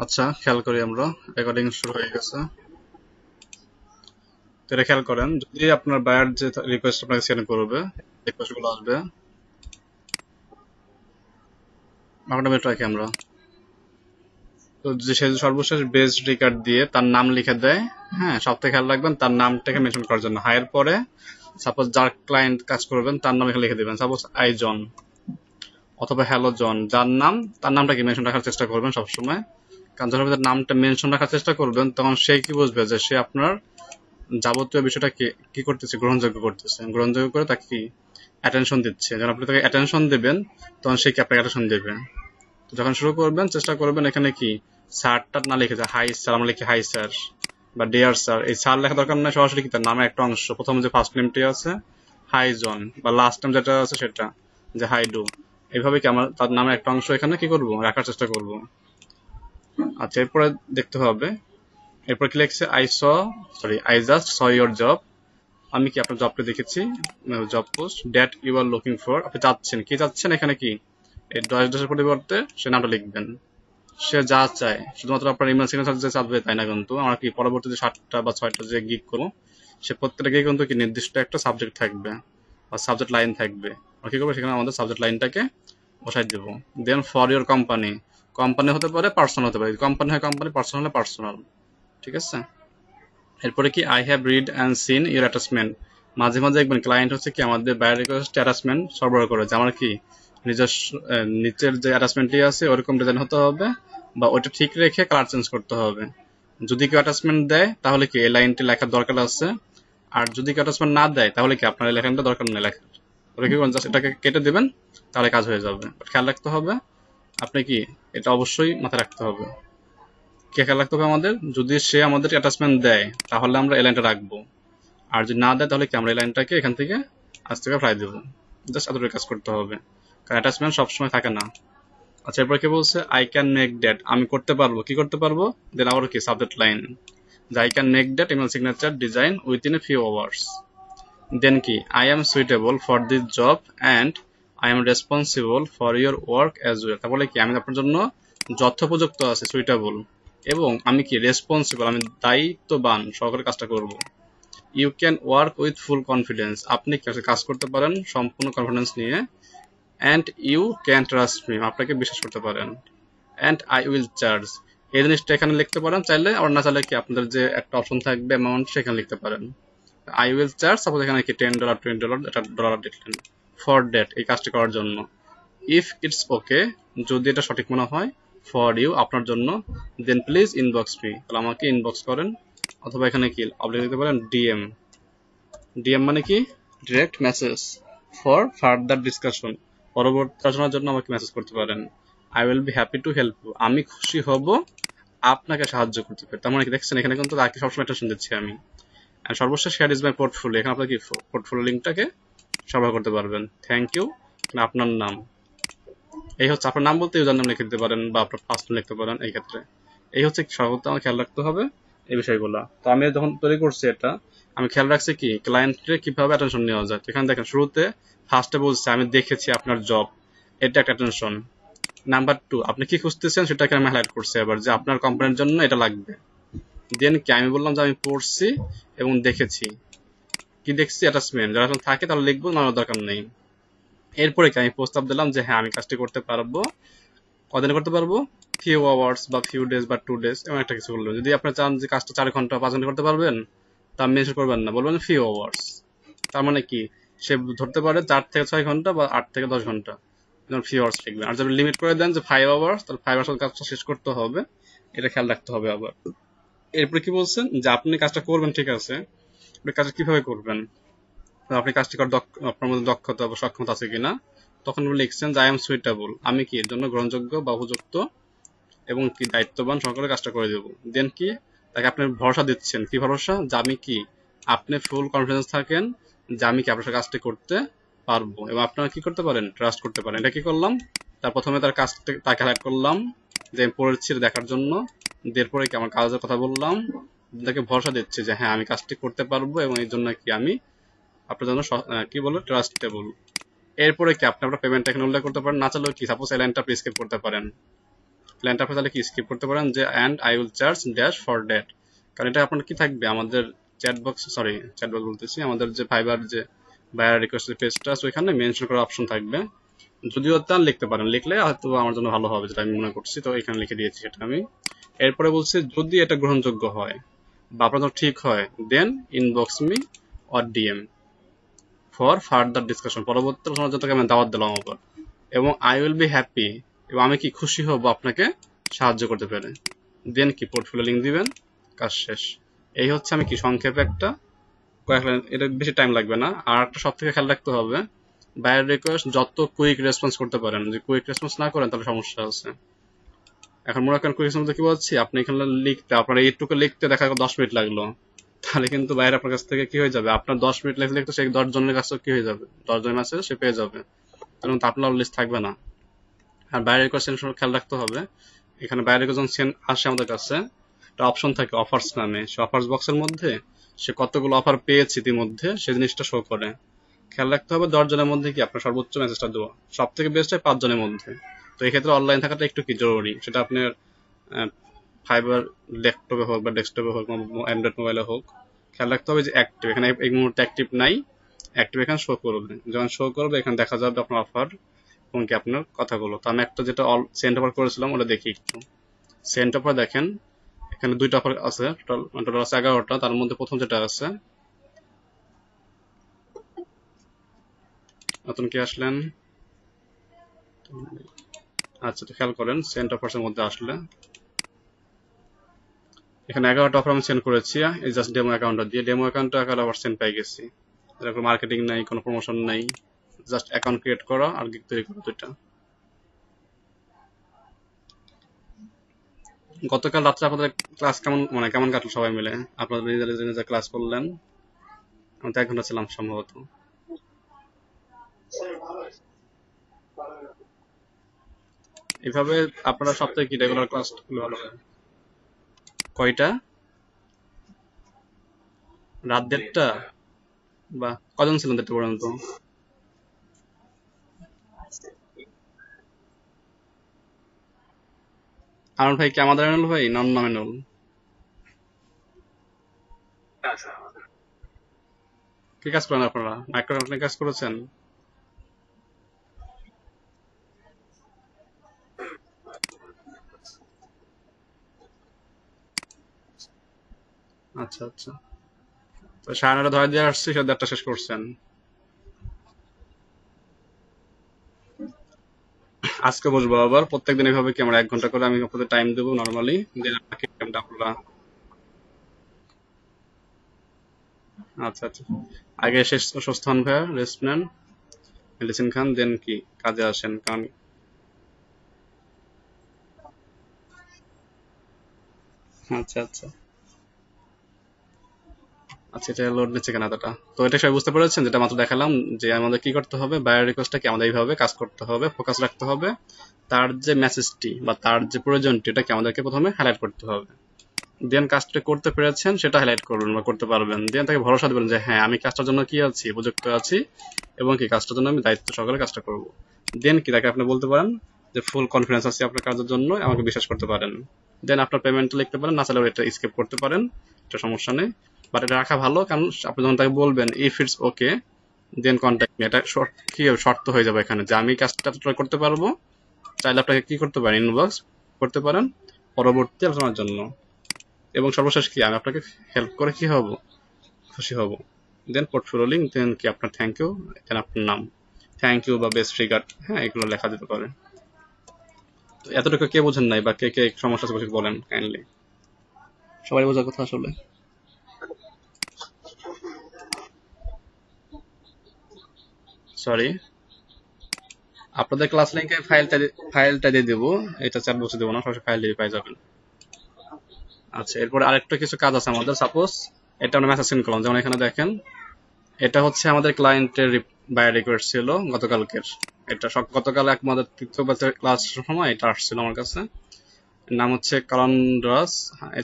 আচ্ছা, খেয়াল করি আমরা। রেকর্ডিং শুরু হয়ে গেছে। তো এটা খেয়াল করেন, যদি আপনার বায়ার যে রিকোয়েস্ট আপনাকে সেন্ড করবে, রিকোয়েস্ট গুলো আসবে, আপনার মিনিট রাখি আমরা। তো যে সে সর্বশেষ বেস রিকার্ড দিয়ে তার নাম লিখে দেয়। হ্যাঁ, সব থেকে খেয়াল রাখবেন তার নামটাকে মেনশন করার জন্য। হায়ের পরে সাপোজ যার ক্লায়েন্ট কাজ করবেন তার নাম এখানে লিখে দিবেন, সাপোজ আই জন অথবা হ্যালো জন, যার নাম তার নামটাকে মেনশন রাখার চেষ্টা করবেন সবসময়। কারণ যখন আপনি নামটা মেনশন রাখার চেষ্টা করবেন তখন সে কি বুঝবে যে সে আপনার যাবতীয় বিষয়টা কি করতেছে, গ্রহণযোগ্য করতেছে। গ্রহণযোগ্য করে তাকে কি অ্যাটেনশন দিচ্ছে। যখন আপনি তাকে অ্যাটেনশন দেবেন তখন সে কি আপনাকে অ্যাটেনশন দেবে। তো যখন শুরু করবেন চেষ্টা করবেন এখানে কি স্যারটা না লিখে যায়, হাই স্যার আমরা লিখি হাই স্যার বা ডিয়ার স্যার। এই স্যার লেখা দরকার নাই, সরাসরি কি তার নামের একটা অংশ, প্রথম যে ফার্স্ট নেমটি আছে হাই জন বা লাস্ট নেম যেটা আছে সেটা যে হাই ডু, এইভাবে কি আমরা তার নামের একটা অংশ এখানে কি করব, রাখার চেষ্টা করব। আচ্ছা, এরপরে দেখতে হবে এরপর কি লিখছে, I just saw your job. আমি কি আপনার জবকে দেখেছি, job post that you are looking for. আপনি চাচ্ছেন, কি চাচ্ছেন এখানে কি এই ড্যাশের পরিবর্তে সে নামটা লিখবেন। সে যা চায় শুধুমাত্র আপনার ইমেল সিগনেচার যে চাপবে তাই না, কিন্তু আমরা কি পরবর্তীতে 7টা বা 6টা যে গিগ করবো সে প্রত্যেকটা গিয়ে কিন্তু কি নির্দিষ্ট একটা সাবজেক্ট থাকবে বা সাবজেক্ট লাইন থাকবে। আমরা কি করবো, সেখানে আমাদের সাবজেক্ট লাইনটাকে বসাই দেবো। দেন ফর ইউর কোম্পানি, কোম্পানি হতে পারে পার্সোনাল হতে পারে, কোম্পানি হয় কোম্পানি, পার্সোনাল হলে পার্সোনাল। ঠিক আছে। এরপরে কি I have read and seen your attachment. মাঝে মাঝে দেখবেন ক্লায়েন্ট হচ্ছে কি আমাদের বাইরের রিকোয়েস্ট অ্যাটাচমেন্ট সরবরাহ করে, যে আমার কি নিজস্ব নিচের যে অ্যাটাচমেন্টটি আছে ওরকম ডিজাইন হতে হবে বা ওটা ঠিক রেখে কালার চেঞ্জ করতে হবে। যদি কেউ অ্যাটাচমেন্ট দেয় তাহলে কি এই লাইনটি লেখার দরকার আছে, আর যদি কেউ অ্যাটাচমেন্ট না দেয় তাহলে কি আপনার এই লেখাটা দরকার নেই লেখার। ওটা কি করবেন, জাস্ট এটাকে কেটে দেবেন, তাহলে কাজ হয়ে যাবে। খেয়াল রাখতে হবে আপনি কি, এটা অবশ্যই মাথায় রাখতে হবে। কে খেয়াল রাখতে হবে আমাদের, যদি সে আমাদের অ্যাটাচমেন্ট দেয় তাহলে আমরা এই লাইনটা রাখবো, আর যদি না দেয় তাহলে কি আমরা এই লাইনটাকে এখান থেকে আজ থেকে ফেলাই দেবো। জাস্ট এতটুকু কাজ করতে হবে, কারণ অ্যাটাচমেন্ট সবসময় থাকে না। আচ্ছা, এরপর কি বলছে, আই ক্যান মেক দ্যাট, আমি করতে পারবো, কি করতে পারবো, দেন আবার কি সাবজেক্ট লাইন, যে I can make that email signature design within a few hours. Then কি I am suitable for this job and I am responsible for your work as well. তারপরে কি আমি আপনার জন্য যথোপযুক্ত আছে, সুইটেবল, এবং আমি কি রেসপন্সিবল, আমি দায়িত্ববান সহকারে কাজটা করব। You can work with full confidence, আপনি কাজ করতে পারেন সম্পূর্ণ কনফিডেন্স নিয়ে। And you can trust me, আপনাকে বিশ্বাস করতে পারেন। অ্যান্ড আই উইল চার্জ, এই জিনিসটা এখানে লিখতে পারেন চাইলে, আর না চাইলে কি আপনাদের যে একটা অপশন থাকবে অ্যামাউন্ট সেখানে লিখতে পারেন। আই উইল চার্জ, সাপোজ এখানে কি $10 $20 এটা ডলার লিখলেন, ফর দ্যাট এই কাজটি করার জন্য। ইফ ইটস ওকে, যদি এটা সঠিক মনে হয়, ফর ইউ আপনার জন্য, দেন প্লিজ ইনবক্স মি, তাহলে আমাকে ইনবক্স করেন। অথবা এখানে কি আপনি লিখতে পারেন ডিএম। ডিএম মানে কি, direct message. For further discussion, পরবর্তী আলোচনার জন্য আমাকে মেসেজ করতে পারেন। I will be happy to help you, আমি খুশি হব আপনাকে সাহায্য করতে পারি। তার মানে কি দেখছেন, এখানে কিন্তু তাকে সবসময় টেনশন দিচ্ছি আমি। সর্বশেষ শেয়ার ইজ মাই পোর্টফোলিও, এখানে আপনার কি পোর্টফোলিও লিঙ্কটাকে সরবরাহ করতে পারবেন। থ্যাংক ইউ, আপনার নাম, এই হচ্ছে আপনার নাম বলতে ইউজার নাম লিখে দিতে পারেন বা আপনার ফার্স্ট নাম লিখতে পারেন। এই ক্ষেত্রে এই হচ্ছে সর্বত আমার খেয়াল রাখতে হবে এই বিষয়গুলো। তো আমি যখন তৈরি করছি এটা, আমি খেয়াল রাখছি কি ক্লায়েন্টের কিভাবে অ্যাটেনশন নেওয়া যায়। এখানে দেখেন শুরুতে ফার্স্টে বলছে আমি দেখেছি আপনার জব, এটা একটা অ্যাটেনশন। নাম্বার 2, আপনি কি খুঁজতেছেন সেটাকে আমি হাইলাইট করছি এবার, যে আপনার কোম্পানির জন্য এটা লাগবে। দেন কি আমি বললাম যে আমি পড়ছি এবং দেখেছি, কি দেখছি, অ্যাটাচমেন্ট যারা থাকে তাহলে লিখবো, না দরকার নেই। এরপরে কি আমি প্রস্তাব দিলাম যে হ্যাঁ আমি কাজটি করতে পারবো, কদিনে করতে পারবো, ফিউ আওয়ার্স বা ফিউ ডেজ বা 2 ডেজ, এমন একটা কিছু বলবেন। যদি আপনি চান যে কাজটা 4 ঘন্টা 5 ঘন্টা করতে পারবেন, তা মেনশন করবেন না, বলবেন ফিউ আওয়ার্স। তার মানে কি সে ধরতে পারে 4 থেকে 6 ঘন্টা বা 8 থেকে 10 ঘন্টা, ফিউ আওয়ার্স লিখবেন। আর যদি লিমিট করে দেন যে 5 আওয়ার্স, তাহলে 5 আওয়ার্স কাজটা শেষ করতে হবে, এটা খেয়াল রাখতে হবে আবার। এরপরে কি বলছেন, যে আপনি কাজটা করবেন, ঠিক আছে, আপনি কাজটা কিভাবে করবেন, আপনি কাজটি করার আপনার মধ্যে দক্ষতা বা সক্ষমতা আছে কিনা। তখন লিখছেন যে আই এম সুইটেবল, আমি কি এর জন্য গ্রহণযোগ্য বা উপযুক্ত এবং কি দায়িত্ববান সহকারে কাজটা করে দেবো। দেন কি তাকে আপনি ভরসা দিচ্ছেন, কি ভরসা, যে আমি কি, আপনি ফুল কনফিডেন্স থাকেন যে আমি কি আপনার কাজটি করতে পারবো, এবং আপনারা কি করতে পারেন, ট্রাস্ট করতে পারেন। এটা কি করলাম, তার প্রথমে তার কাজ তাকে হাইলাইট করলাম যে আমি পড়েছি দেখার জন্য, এরপরে কি আমার কাজের কথা বললাম, তাকে ভরসা দিচ্ছে যে হ্যাঁ আমি কাজটি করতে পারবো এবং এই জন্য কি আমি আপনার জন্য কি বলে ট্রাস্টেবল। এরপরে কি আপনি আপনার পেমেন্ট এখানে উল্লেখ করতে পারেন, না চাইলেও কি সাপোজ এই লাইনটা আপনি স্কিপ করতে পারেন, লাইনটা আপনি তাহলে কি স্কিপ করতে পারেন যে and I will charge dash for that. কারণ এটা আপনার কি থাকবে, আমাদের চ্যাটবক্স বলতেছি, আমাদের যে ফাইবার যে বায়ার রিকোয়েস্ট পেজটা আছে ওইখানে মেনশন করার অপশন থাকবে। যদিও তা লিখতে পারেন, লিখলে হয়তো আমার জন্য ভালো হবে, যেটা আমি মনে করছি, তো এখানে লিখে দিয়েছি সেটা আমি। এরপরে বলছি যদি এটা গ্রহণযোগ্য হয় বা আপনার জন্য ঠিক হয়, then inbox me or DM for further discussion, পরবর্তী আলোচনার জন্য আমি দাওয়াত দিলাম আবার, এবং আই উইল বি হ্যাপি, এবং আমি কি খুশি হব আপনাকে সাহায্য করতে পেরে। দেন কি পোর্টফোলিও লিঙ্ক দিবেন, কাজ শেষ। এই হচ্ছে আমি কি সংক্ষেপে একটা কয়েক লাইন, এটা বেশি টাইম লাগবে না। আর একটা সব থেকে খেয়াল রাখতে হবে, বায়ার রিকোয়েস্ট যত কুইক রেসপন্স করতে পারেন, যদি কুইক রেসপন্স না করেন তাহলে সমস্যা আছে। এখন মনে করেন কুইক রেসপন্স কি বলছি, আপনি এখানে লিখতে আপনার এইটুকু লিখতে দেখা 10 মিনিট লাগলো, তাহলে কিন্তু বাইরে আপনার কাছ থেকে কি হয়ে যাবে, আপনার 10 মিনিট লিখতে লিখতে সেই 10 জনের কাছে কি হয়ে যাবে, 10 জনের আছে সে পেয়ে যাবে, তখন তো আপনার লিস্ট থাকবে না। আর বাইরের রিকোয়েস্ট খেয়াল রাখতে হবে, এখানে বাইরের রিকোয়েস্ট সেন্ড আসে আমাদের কাছে, একটা অপশন থাকে অফার্স নামে, সে অফার্স বক্সের মধ্যে সে কতগুলো অফার পেয়েছে ইতিমধ্যে সেই জিনিসটা শো করে। খেয়াল রাখতে হবে 10 জনের মধ্যে কি আপনার সর্বোচ্চ মেসেজটা দেওয়া, সব থেকে বেস্ট হয় 5 জনের মধ্যে। তো এই ক্ষেত্রে অনলাইন থাকাটা একটু কি জরুরি, সেটা আপনার ফাইবার ল্যাপটপে হোক বা ডেস্কটপে হোক, অ্যান্ড্রয়েড মোবাইলে হোক, খেয়াল রাখতে হবে যে অ্যাক্টিভ, এখানে এই মুহূর্তে অ্যাক্টিভ নাই, অ্যাক্টিভ এখানে শো করবে, যখন শো করবে এখানে দেখা যাবে আপনার অফার এবং কি আপনার কথাগুলো। তো আমি একটা যেটা সেন্ট অফার করেছিলাম ওটা দেখি একটু। সেন্ট অফার দেখেন এখানে 2টা অফার আছে, টোটাল আছে 11টা, তার মধ্যে প্রথম যেটা আছে, নতুন কি আসলেন, আচ্ছা তো খেয়াল করেন সেন্ট অফার্স এর মধ্যে আসলে এখানে 11টা অফার আমি সেন্ড করেছি, এই জাস্ট ডেমো অ্যাকাউন্টটা দিয়ে, ডেমো অ্যাকাউন্টটা 11% পেয়ে গেছি, এরকম মার্কেটিং নাই, কোনো প্রমোশন নাই, জাস্ট অ্যাকাউন্ট ক্রিয়েট করা আর গিগ তৈরি করা, দুইটা। গতকাল রাত্রে আপনাদের ক্লাস কেমন, মানে কেমন কাটলো সবাই মিলে, আপনারা নিজেরা ক্লাস করলেন? আমি তো 1 ঘন্টা ছিলাম সম্ভবত। এভাবে আপনারা সপ্তাহে কি রেগুলার ক্লাস করলে ভালো হয়। কয়টা? রাত 1:30? বা কজন ছিলেন 1:30 পর্যন্ত? আনন্দ ভাই কি আমাদের আনন্দ ভাই, নন নমিনাল? কি কাজ করেন আপনারা, মাইক্রো কন্ট্রোলিং কাজ করেছেন? আচ্ছা আচ্ছা, তো 9:30 ধরে দিয়ে আসছি, 1:30 শেষ করছেন। আজকে বসবো আবার, প্রত্যেকদিন এইভাবে কি আমরা 1 ঘন্টা করে আমি আপনাদের টাইম দেবো নর্মালি, দেন বাকি টাইমটা আপনারা। আচ্ছা আচ্ছা, আগে শেষ সুস্থ হন ভাইয়া, রেস্ট নেন, মেডিসিন খান, দেন কি কাজে আসেন, কারণ আচ্ছা আচ্ছা আচ্ছা, এটা লোড নিচ্ছে কেন এতটা, তো এটা সবাই বুঝতে পেরেছেন, যেটা মাত্র দেখালাম, যে আমাদের কি করতে হবে, বায়ার রিকোয়েস্টটা কি আমাদের এইভাবে কাজ করতে হবে, ফোকাস রাখতে হবে, তার যে মেসেজটি বা তার যে প্রয়োজনটি এটাকে আমাদেরকে প্রথমে হাইলাইট করতে হবে, দেন কাজটা করতে পেরেছেন সেটা হাইলাইট করবেন বা করতে পারবেন, দেন তাকে ভরসা দেবেন যে হ্যাঁ আমি কাজটার জন্য কি আছি, উপযুক্ত আছি, এবং কি কাজটার জন্য আমি দায়িত্ব সহকারে কাজটা করব। দেন কি তাকে আপনি বলতে পারেন যে ফুল কনফিডেন্স আছে আপনার কাজের জন্য, আমাকে বিশ্বাস করতে পারেন। দেন আপনার পেমেন্টটা লিখতে পারেন, না চাইলে এটা স্কিপ করতে পারেন, এটা সমস্যা নেই, বাট এটা রাখা ভালো, কারণ আপনি যখন তাকে বলবেন if it's okay then contact me, এটা কি হবে, শর্ত হয়ে যাবে এখানে যে আমি কাজটা করতে পারবো, চাইলে আপনাকে কি করতে পারেন, ইনবক্স করতে পারেন পরবর্তী আলোচনার জন্য, এবং সর্বশেষ কি আমি আপনাকে হেল্প করে কি হব, খুশি হব। দেন পোর্টফোলিও লিঙ্ক, দেন কি আপনার থ্যাংক ইউ, দেন আপনার নাম, থ্যাংক ইউ বা বেস্ট রিগার্ড, হ্যাঁ এগুলো লেখা যেতে পারে। তো এতটুকু কে বোঝেন নাই বা কে কে সমস্যা আছে বলে বলেন কাইন্ডলি, সবাই বোঝার কথা আসলে। সরি, আপনাদের ক্লাস লিংকে ফাইলটা দিয়ে দেবো, এটা চ্যাট বক্সে দেবো না, সরাসরি ফাইল দিয়ে পাই যাবেন। আচ্ছা, এরপরে আরেকটা কিছু কাজ আছে আমাদের। সাপোজ এটা আমরা মেসেজ সেন্ড করলাম, যেমন এখানে দেখেন এটা হচ্ছে আমাদের ক্লায়েন্টের বাই রিকোয়েস্ট ছিল গতকালকের। এটা গতকাল আমাদের তৃতীয় ব্যাচের ক্লাস সময় এটা আসছিল আমার কাছে। নাম হচ্ছে কালান্ড্রাস।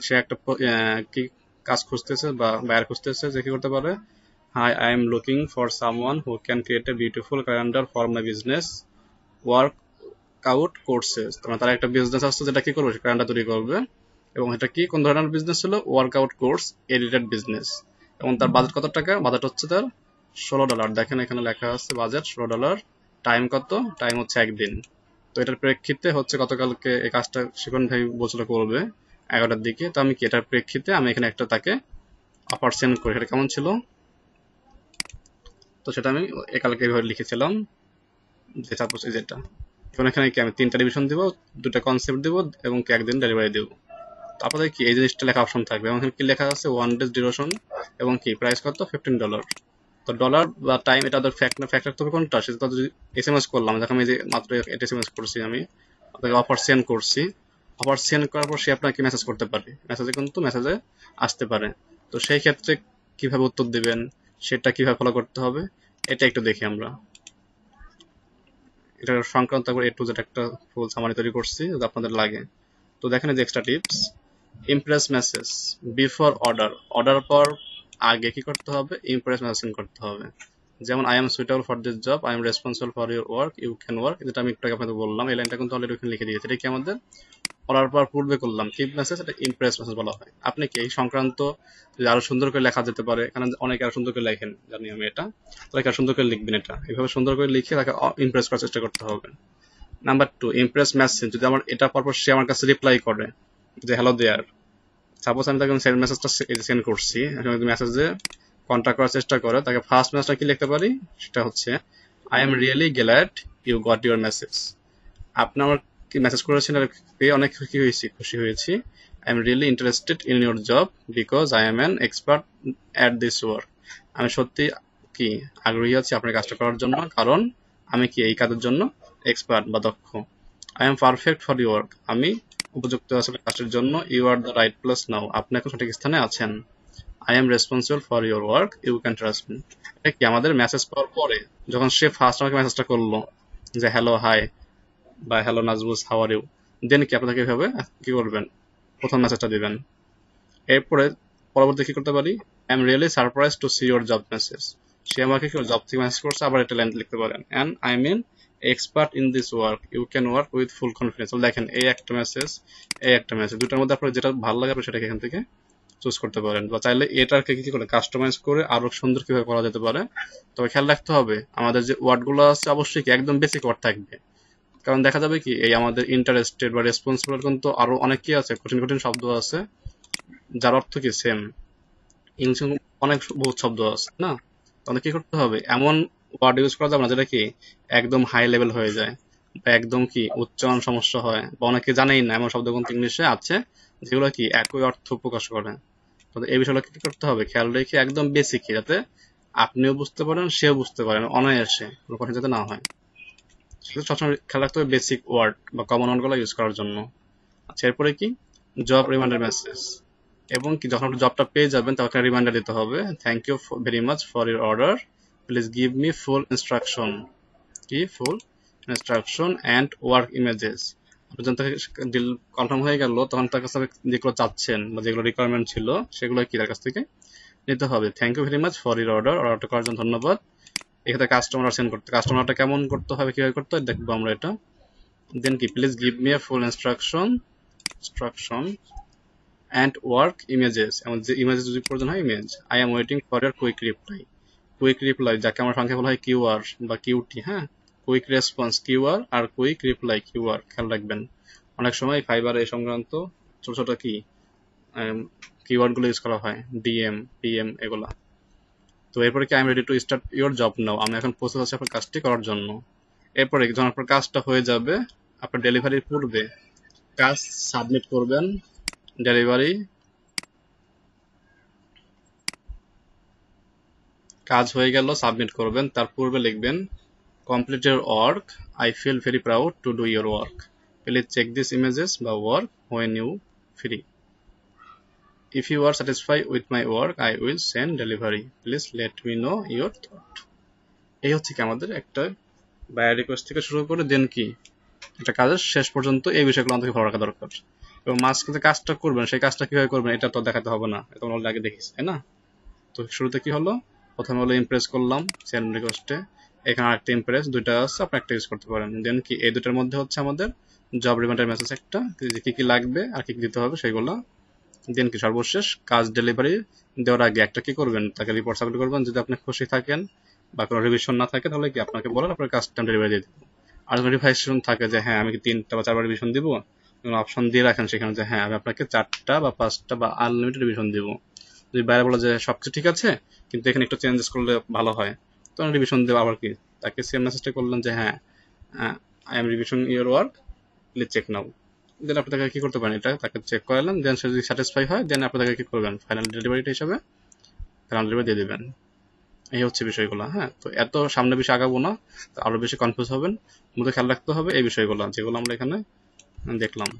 সে একটা কি কাজ খুঁজতেছে বা বায়ার খুঁজতেছে যে কি করতে পারে। Hi, I am looking for someone who can create a beautiful calendar for my business work out courses. মানে তার একটা বিজনেস আসছে যেটা কি করবে, ক্যালেন্ডার তৈরি করবে। এবং এটা কি কোন ধরনের বিজনেস ছিল, ওয়ার্কআউট কোর্স এডিটেড বিজনেস। এবং তার বাজেট কত টাকা, বাজেট হচ্ছে তার $16। দেখেন এখানে লেখা আছে বাজেট $16। টাইম কত, টাইম হচ্ছে একদিন। তো এটার প্রেক্ষিতে হচ্ছে গতকালকে এই কাজটা শিখন ভাই বলছিল করবে 11টার দিকে। তো আমি কি এটার প্রেক্ষিতে আমি এখানে একটা তাকে অফার সেন্ড করি। সেটা কেমন ছিল, তো সেটা আমি কালকে এইভাবে লিখেছিলাম যে সাপোজ এই যেটা। এখন এখানে কি আমি 3টা ডিভিশন দিব, 2টা কনসেপ্ট দিব এবং কি একদিন ডেলিভারি দিব। তারপরে কি এই জিনিসটা লেখা অপশন থাকবে এবং এখানে কি লেখা আছে 1 ডেজ ডিউরেশন এবং কি প্রাইস কত $15। তো ডলার বা টাইম এটা ওদের ফ্যাক্ট রাখতে হবে কোনটা, সেটা তো যদি এসএমএস করলাম, দেখো আমি যে মাত্র এটা এসএমএস করছি, আমি আপনাকে অফার সেন্ড করছি। অফার সেন্ড করার পর সে আপনাকে মেসেজ করতে পারে, মেসেজে কিন্তু মেসেজে আসতে পারে। তো সেই ক্ষেত্রে কিভাবে উত্তর দিবেন, সেটা কিভাবে ফলো করতে হবে, এটা একটু দেখি আমরা। এটা সংক্রান্ত এ টু জেড একটা ফুল সামারি তৈরি করছি যদি আপনাদের লাগে। তো দেখেন এই যে extra tips, Impress message before order. Order পর আগে কি করতে হবে, ইমপ্রেস মেসেজ করতে হবে। যেমন I am suitable for this job, I am responsible for your work, you can work. যেটা আমি একটু আগে আপনাদের বললাম, এই লাইনটা কিন্তু অলরেডি ওখানে লিখে দিয়েছি। এটা কি আমাদের অর্ডার পর পূর্বে করলাম কি মেসেজ, এটা ইমপ্রেস মেসেজ বলা হয়। আপনি কি এই সংক্রান্ত যদি আরো সুন্দর করে লেখা যেতে পারে, কারণ অনেকে আরো সুন্দর করে লেখেন জানি আমি এটা, তাহলে আর সুন্দর করে লিখবেন। এটা এইভাবে সুন্দর করে লিখে তাকে ইমপ্রেস করার চেষ্টা করতে হবে। Number 2, Impress message. যদি আমার এটা পরপর সে আমার কাছে রিপ্লাই করে যে হ্যালো দেয়ার, সাপোজ আমি তাকে সেন্ড মেসেজটা সেন্ড করছি, এখন যদি মেসেজে কন্ট্যাক্ট করার চেষ্টা করে, তাকে ফার্স্ট মেসেজটা কি লিখতে পারি, সেটা হচ্ছে I am really glad you got your message. আপনি আমার কি মেসেজ করেছেন আর পেয়ে অনেক খুশি হয়েছি। I am really interested in your job because I am an expert at this work. আমি সত্যি কি আগ্রহী আছি আপনার কাজটা করার জন্য, কারণ আমি কি এই কাজের জন্য এক্সপার্ট বা দক্ষ। I am perfect for your work, আমি উপযুক্ত আসলে কাজের জন্য। You are the right place now, আপনি এখন সঠিক স্থানে আছেন। I am responsible for your work, you can trust me. এটা কি আমাদের মেসেজ পাওয়ার পরে যখন সে ফার্স্ট আমাকে মেসেজটা করলো যে হ্যালো হাই বা হ্যালো নাজবুস হাউ আর ইউ, দেন কি আপনাকে এভাবে কি করবেন, প্রথম মেসেজটা দিবেন। এরপরে পরবর্তী কি করতে পারি, I am really surprise to see your job message. সে আমাকে কি জব থেকে মেসেজ করছে, আবার একটা লাইন লিখতে পারেন, and I mean expert in this work, you can work with full confidence. দেখেন এই একটা মেসেজ, এই একটা মেসেজ, দুটার মধ্যে আপনার যেটা ভালো লাগে আপনি সেটাকে এখান থেকে চুজ করতে পারেন। বা চাইলে এটাকে কি করে কাস্টমাইজ করে আরো সুন্দর কিভাবে করা যেতে পারে। তবে খেয়াল রাখতে হবে আমাদের যে ওয়ার্ডগুলো আছে অবশ্যই কি একদম বেসিক ওয়ার্ড থাকবে, কারণ দেখা যাবে কি এই আমাদের ইন্টারেস্টেড বা রেসপন্সিবল কিন্তু আরো অনেক কি আছে, কঠিন কঠিন শব্দ আছে যার অর্থ কি সেম। ইংলিশে অনেক বহুত শব্দ আছে না, তাহলে কি করতে হবে, এমন ওয়ার্ড ইউজ করা যাবে না যেটা কি একদম হাই লেভেল হয়ে যায় বা একদম কি উচ্চারণ সমস্যা হয়, বা অনেকে জানেই না এমন শব্দ কিন্তু ইংলিশে আছে যেগুলো কি একই অর্থ প্রকাশ করে। তাহলে এই বিষয়গুলো কি করতে হবে, খেয়াল রেখে একদম বেসিক, যাতে আপনিও বুঝতে পারেন সেও বুঝতে পারেন অনায়াসে, কোনো কঠিন যাতে না হয়। সেটা সবসময় খেয়াল রাখতে হবে বেসিক ওয়ার্ড বা কমন ওয়ার্ডগুলো ইউজ করার জন্য। আচ্ছা, এরপরে কি জব রিমাইন্ডার মেসেজ। এবং কি যখন আপনি জবটা পেয়ে যাবেন তখন রিমাইন্ডার দিতে হবে, thank you very much for your order, please give me full instruction, কি full instruction and work images. আপনি যখন তাকে ডিল কনফার্ম হয়ে গেল তখন তার কাছে যেগুলো চাচ্ছেন বা যেগুলো রিকোয়ারমেন্ট ছিল সেগুলো কি তার কাছ থেকে নিতে হবে। Thank you very much for your order, অর্ডারটা করার জন্য ধন্যবাদ। এক্ষেত্রে কাস্টমার সেন্ড করতে, কাস্টমারটা কেমন করতে হবে, কিভাবে করতে হবে দেখবো আমরা এটা। দেন কি please give me a full instruction and work images, এবং যে ইমেজেস যদি প্রয়োজন হয় image. I am waiting for year quick reply. Quick reply যাকে আমরা সংক্ষেপে বলা হয় কিউআর বা কিউটি, হ্যাঁ, কুইক রেসপন্স কিউআর আর কুইক রিপ্লাই কিউআর, খেয়াল রাখবেন। অনেক সময় ফাইবার এই সংক্রান্ত ছোট ছোট কি কিওয়ার্ড গুলো ইউজ করা হয়, ডিএম পিএম এগুলা। তো এরপরে কি I am ready to start your job now, আমি এখন প্রসেস আছে আপনার কাজটি করার জন্য। এরপরে যখন আপনার কাজটা হয়ে যাবে, আপনার ডেলিভারির পূর্বে কাজ সাবমিট করবেন। ডেলিভারি কাজ হয়ে গেল, সাবমিট করবেন। তার পূর্বে লিখবেন complete your work, I feel very proud to do your work, please check this images বা work when you free. if you are satisfied with my work I will send delivery, please let me know your thought। এই হচ্ছে কি আমাদের একটা buyer request থেকে শুরু করে দেন কি একটা কাজের শেষ পর্যন্ত এই বিষয়গুলো আমাদেরকে ভালো রাখা দরকার। এবং মাঝখানে কাজটা করবেন সেই কাজটা কিভাবে করবেন এটা তো দেখাতে হবে না, এটা আমরা আগে দেখিস, তাই না? তো শুরুতে কি হলো, প্রথমে হলো ইমপ্রেস করলাম সেন্ড রিকোয়েস্টে, এখানে আরেকটা ইমপ্রেস, দুইটা আছে, আপনি একটা ইউজ করতে পারেন। দেন কি এই দুটার মধ্যে হচ্ছে আমাদের জব রিমাইন্ডার মেসেজ একটা, কি কি লাগবে আর কি কি দিতে হবে সেগুলো। দেন কি সর্বশেষ কাজ ডেলিভারি দেওয়ার আগে একটা কি করবেন, তাকে রিপোর্ট সাবমিট করবেন। যদি আপনি খুশি থাকেন বা কোনো রিভিশন না থাকে তাহলে কি আপনাকে বলেন আপনার কাজটা ডেলিভারি দিয়ে দেবো। আর যদি রিভাইজেশন থাকে যে হ্যাঁ আমি কি 3টা বা 4বার রিভিশন দিব, অপশন দিয়ে রাখেন সেখানে যে হ্যাঁ আমি আপনাকে 4টা বা 5টা বা আনলিমিটেড রিভিশন দিব। যদি বাইরে বলে যে সবকিছু ঠিক আছে কিন্তু এখানে একটু চেঞ্জেস করলে ভালো হয়, তখন রিভিশন দেবো। আবার কি তাকে সেম মেসেজটা করলেন যে হ্যাঁ I am revision your work, please check now. Then আপনি তাকে কি করতে পারেন, এটা তাকে চেক করালেন, দেন সে যদি স্যাটিসফাই হয় দেন আপনি তাকে কি করবেন, ফাইনাল ডেলিভারিটা হিসাবে ফাইনাল ডেলিভারি দিয়ে দেবেন। এই হচ্ছে বিষয়গুলো। হ্যাঁ, তো এত সামনে বেশি আগাবো না, আরো বেশি কনফিউজ হবেন, মধ্যে খেয়াল রাখতে হবে এই বিষয়গুলো যেগুলো আমরা এখানে দেখলাম।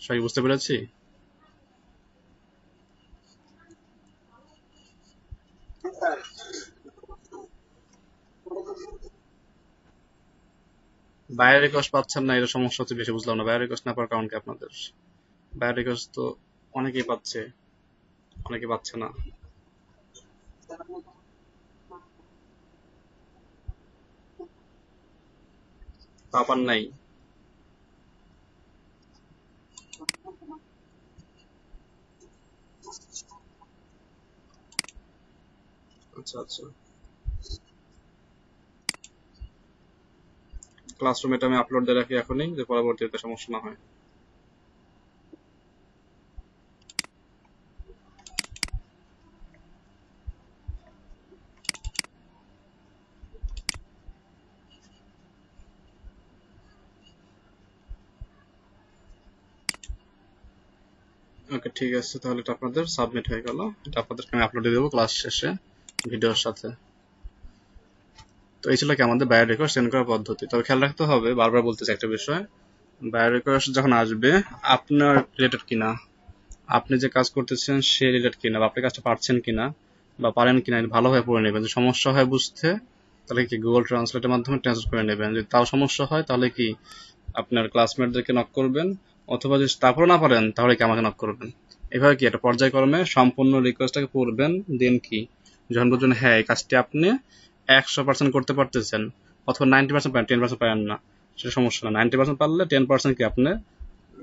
সবাই বুঝতে পেরেছি? বায়ার রিকোয়েস্ট পাচ্ছেন না, এটা সমস্যা হচ্ছে বেশি, বুঝলাম না বায়ার রিকোয়েস্ট না পাওয়ার কারণ কি আপনাদের? বায়ার রিকোয়েস্ট তো অনেকেই পাচ্ছে, অনেকে পাচ্ছে না। পাপার নাই? আচ্ছা আচ্ছা, ক্লাসরুমে এটা আমি আপলোড দিয়ে রাখি এখনই, যে পরবর্তীতে সমস্যা না হয়। ওকে ঠিক আছে, তাহলে এটা আপনাদের সাবমিট হয়ে গেল, এটা আপনাদেরকে আমি আপলোড দিয়ে দেবো ক্লাস শেষে ভিডিওর সাথে। তো এই ছিল কি আমাদের বায়ার রিকোয়েস্ট সেন্ড করার পদ্ধতি। তবে খেয়াল রাখতে হবে, বারবার বলতেছি একটা বিষয়, বায়ার রিকোয়েস্ট যখন আসবে আপনার রিলেটেড কিনা, আপনি যে কাজ করতেছেন সে রিলেটেড কিনা, বা আপনি কাজটা পারছেন কিনা বা পারেন কিনা ভালোভাবে পড়ে নেবেন। যদি সমস্যা হয় বুঝতে, তাহলে কি গুগল ট্রান্সলেটের মাধ্যমে ট্রান্সলেট করে নেবেন। যদি তাও সমস্যা হয় তাহলে কি আপনার ক্লাসমেটদেরকে নক করবেন, অথবা যদি তারপরে না পারেন তাহলে কি আমাকে নক করবেন। এভাবে কি একটা পর্যায়ক্রমে সম্পূর্ণ রিকোয়েস্টটাকে পড়বেন। দেন কি যখন বলছেন হ্যাঁ এই কাজটি আপনি 100% করতে পারতেছেন, অথবা 90% পারেন, 10% পারেন না, সেটা সমস্যা না। 90% পারলে 10% কি আপনি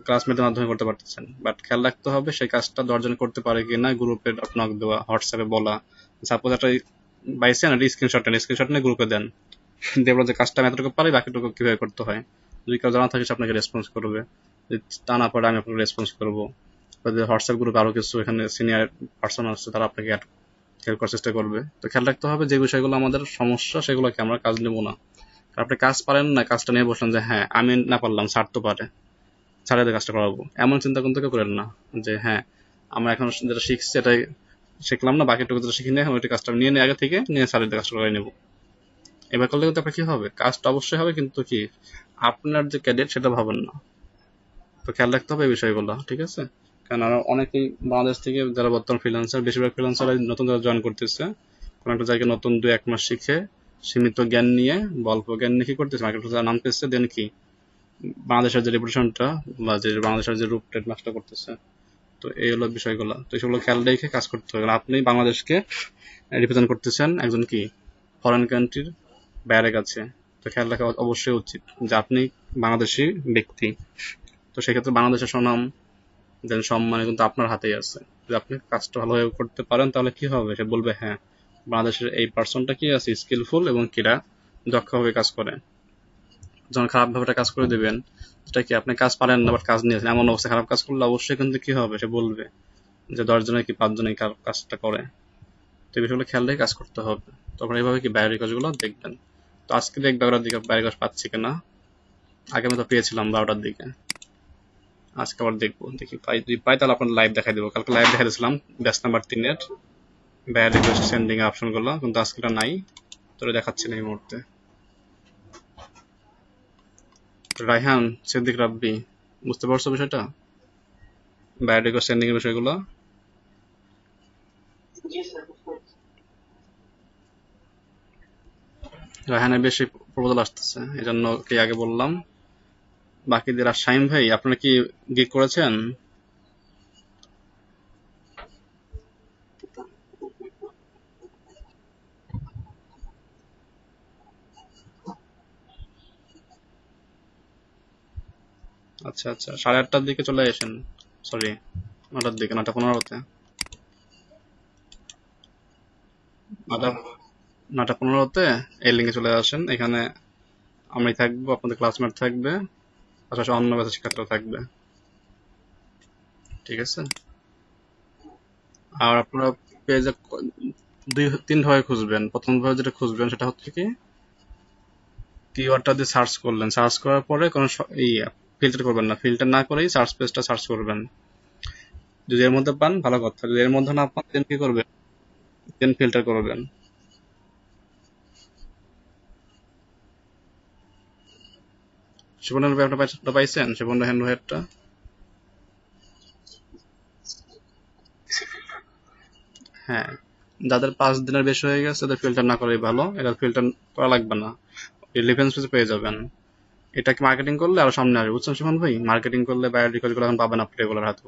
ক্লাসমেটের মাধ্যমে করতে পারতেছেন। বাট খেয়াল রাখতে হবে সেই কাজটা 10 জন করতে পারে কিনা, গ্রুপে নক দেওয়া, হোয়াটসঅ্যাপে বলা। সাপোজ একটা পাইছেন, একটা স্ক্রিনশট নিয়ে গ্রুপে দেন, দেখবো যে কাজটা আমি এতটুকু পারি, বাকিটুকু কিভাবে করতে হয়। যদি কেউ জানা থাকে সে আপনাকে রেসপন্স করবে, যদি তা না পারে আমি আপনাকে রেসপন্স করবো। হোয়াটসঅ্যাপ গ্রুপে আরো কিছু এখানে সিনিয়র পার্সন আছে, তারা আপনাকে হেল্প করার চেষ্টা করবে। তো খেয়াল রাখতে হবে যে বিষয়গুলো আমাদের সমস্যা সেগুলোকে আমরা কাজ নেবো না। আপনি কাজ পারেন না, কাজটা নিয়ে বসলেন যে হ্যাঁ আমি না পারলাম, স্যার তো পারে, স্যারেদের কাজটা করাবো, এমন চিন্তা কিন্তু কেউ করেন না। যে হ্যাঁ আমরা এখন যেটা শিখছি এটাই শিখলাম না, বাকিটুকু যেটা শিখি নিয়ে ওইটা কাজটা নিয়ে নিয়ে আগে থেকে নিয়ে স্যারেদের কাজটা করে নেবো। এবার করলে কিন্তু আপনার কি হবে, কাজটা অবশ্যই হবে, কিন্তু কি আপনার যে ক্যাডেট সেটা ভাবেন না। তো খেয়াল রাখতে হবে এই বিষয়গুলো, ঠিক আছে? কারণ আমরা অনেকেই বাংলাদেশ থেকে যারা বর্তমান ফ্রিল্যান্সার, বেশিরভাগ ফ্রিল্যান্সার নতুন যারা জয়েন করতেছে, কোনো একটা জায়গায় নতুন 2-1 মাস শিখে সীমিত জ্ঞান নিয়ে বা অল্প জ্ঞান নিয়ে কি করতেছে, মার্কেটে নামতেছে। দেন কি বাংলাদেশের যে রেপুটেশনটা বা যে বাংলাদেশের যে রূপ ট্রেড নষ্ট করতেছে। তো এই হলো বিষয়গুলো। তো সেগুলো খেয়াল রেখে কাজ করতে হবে। কারণ আপনি বাংলাদেশকে রিপ্রেজেন্ট করতেছেন একজন কি ফরেন কান্ট্রির বাইরের কাছে। তো খেয়াল রাখা অবশ্যই উচিত যে আপনি বাংলাদেশি ব্যক্তি। তো সেক্ষেত্রে বাংলাদেশের সুনাম দেন সম্মান কিন্তু আপনার হাতেই আছে। যদি আপনি কাজটা ভালোভাবে করতে পারেন তাহলে কি হবে, সে বলবে হ্যাঁ বাংলাদেশের এই পার্সনটা কি আছে স্কিলফুল এবং কিরা দক্ষভাবে কাজ করে। যখন খারাপ ভাবে কাজ করে দেবেন, যেটা কি আপনি কাজ পারেন না বাট কাজ নিয়েছেন, এমন অবস্থায় খারাপ কাজ করলে অবশ্যই কিন্তু কি হবে, সে বলবে যে 10 জনের কি 5 জনের কাজটা করে। তো এই বিষয়গুলো খেয়াল রেখে কাজ করতে হবে। তখন এইভাবে কি বাইরের কাজগুলো দেখবেন। তো আজকে দেখবে 11টার দিকে বাইরের কাজ পাচ্ছি কিনা, আগে আমি তো পেয়েছিলাম 12টার দিকে, আজকে আবার দেখবো, দেখি পাই, যদি পাই তাহলে আপনার লাইভ দেখাই দেবো। কালকে লাইভ দেখাই দিয়েছিলাম ব্যাচ নাম্বার 3-এর বাইরের রিকোয়েস্ট সেন্ডিং এর অপশন গুলো, কিন্তু আজকে এটা নাই, তোরা দেখাচ্ছি না এই মুহূর্তে। রাইহান সিদ্দিক রাব্বি, বুঝতে পারছো বিষয়টা, বায়োড রিকোয়েস্ট সেন্ডিং এর বিষয়গুলো? রায়হানের বেশি প্রপোজাল আসতেছে, এই জন্য কি আগে বললাম। বাকিদের আর শাইম ভাই, আপনারা কি গিগ করেছেন? আচ্ছা আচ্ছা, 8:30টার দিকে চলে আসেন, সরি 9টার দিকে, 9:15-তে। 9:15-তে এই লিঙ্কে চলে আসেন, এখানে আমি থাকবো, আপনাদের ক্লাসমেট থাকবে, পাশাপাশি অন্য ব্যাচের শিক্ষার্থীরা থাকবে, ঠিক আছে? আর আপনারা পেজে 2-3 ভাবে খুঁজবেন। প্রথম ভাবে যেটা খুঁজবেন সেটা হচ্ছে কি, কিওয়ার্ডটা দিয়ে সার্চ করলেন, সার্চ করার পরে কোনো ফিল্টার করবেন না, ফিল্টার না করেই সার্চ পেজটা সার্চ করবেন। যদি এর মধ্যে পান ভালো কথা, যদি এর মধ্যে না পান দেন কি করবেন, দেন ফিল্টার করবেন। শিবনের ব্যাপারটা পাইছেন, শিবনের হ্যান্ড হেডটা? হ্যাঁ, যাদের 5 দিনের বেশি হয়ে গেছে তাদের ফিল্টার না করাই ভালো, এটা ফিল্টার করা লাগবে না, রিলেভেন্স পেজে পেয়ে যাবেন। এটাকে মার্কেটিং করলে আরো সামনে আসবে, বুঝছেন শিবন ভাই? মার্কেটিং করলে বায়োড রিকোয়েস্ট গুলো এখন পাবেন আপনি রেগুলার হয়তো।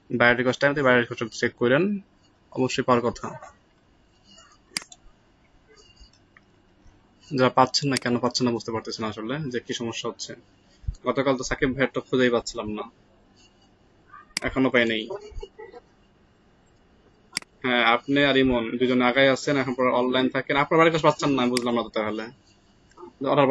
বায়োড রিকোয়েস্ট টাইমতে বায়োড রিকোয়েস্ট চেক করেন, অবশ্যই পাওয়ার কথা। যারা পাচ্ছেন না, কেন পাচ্ছেন না বুঝতে পারতেছেন আসলে যে কি সমস্যা হচ্ছে। গতকাল তো সাকিব ভাইয়েরটা খুঁজেই পাচ্ছিলাম না, এখনো পাই নাই। হ্যাঁ, আপনি আর ইমন দুজন আগাই আছেন, এখন পরে অনলাইন থাকেন, আপনার বাড়ির কাছে পাচ্ছেন না, বুঝলাম না তো তাহলে। অর্ডার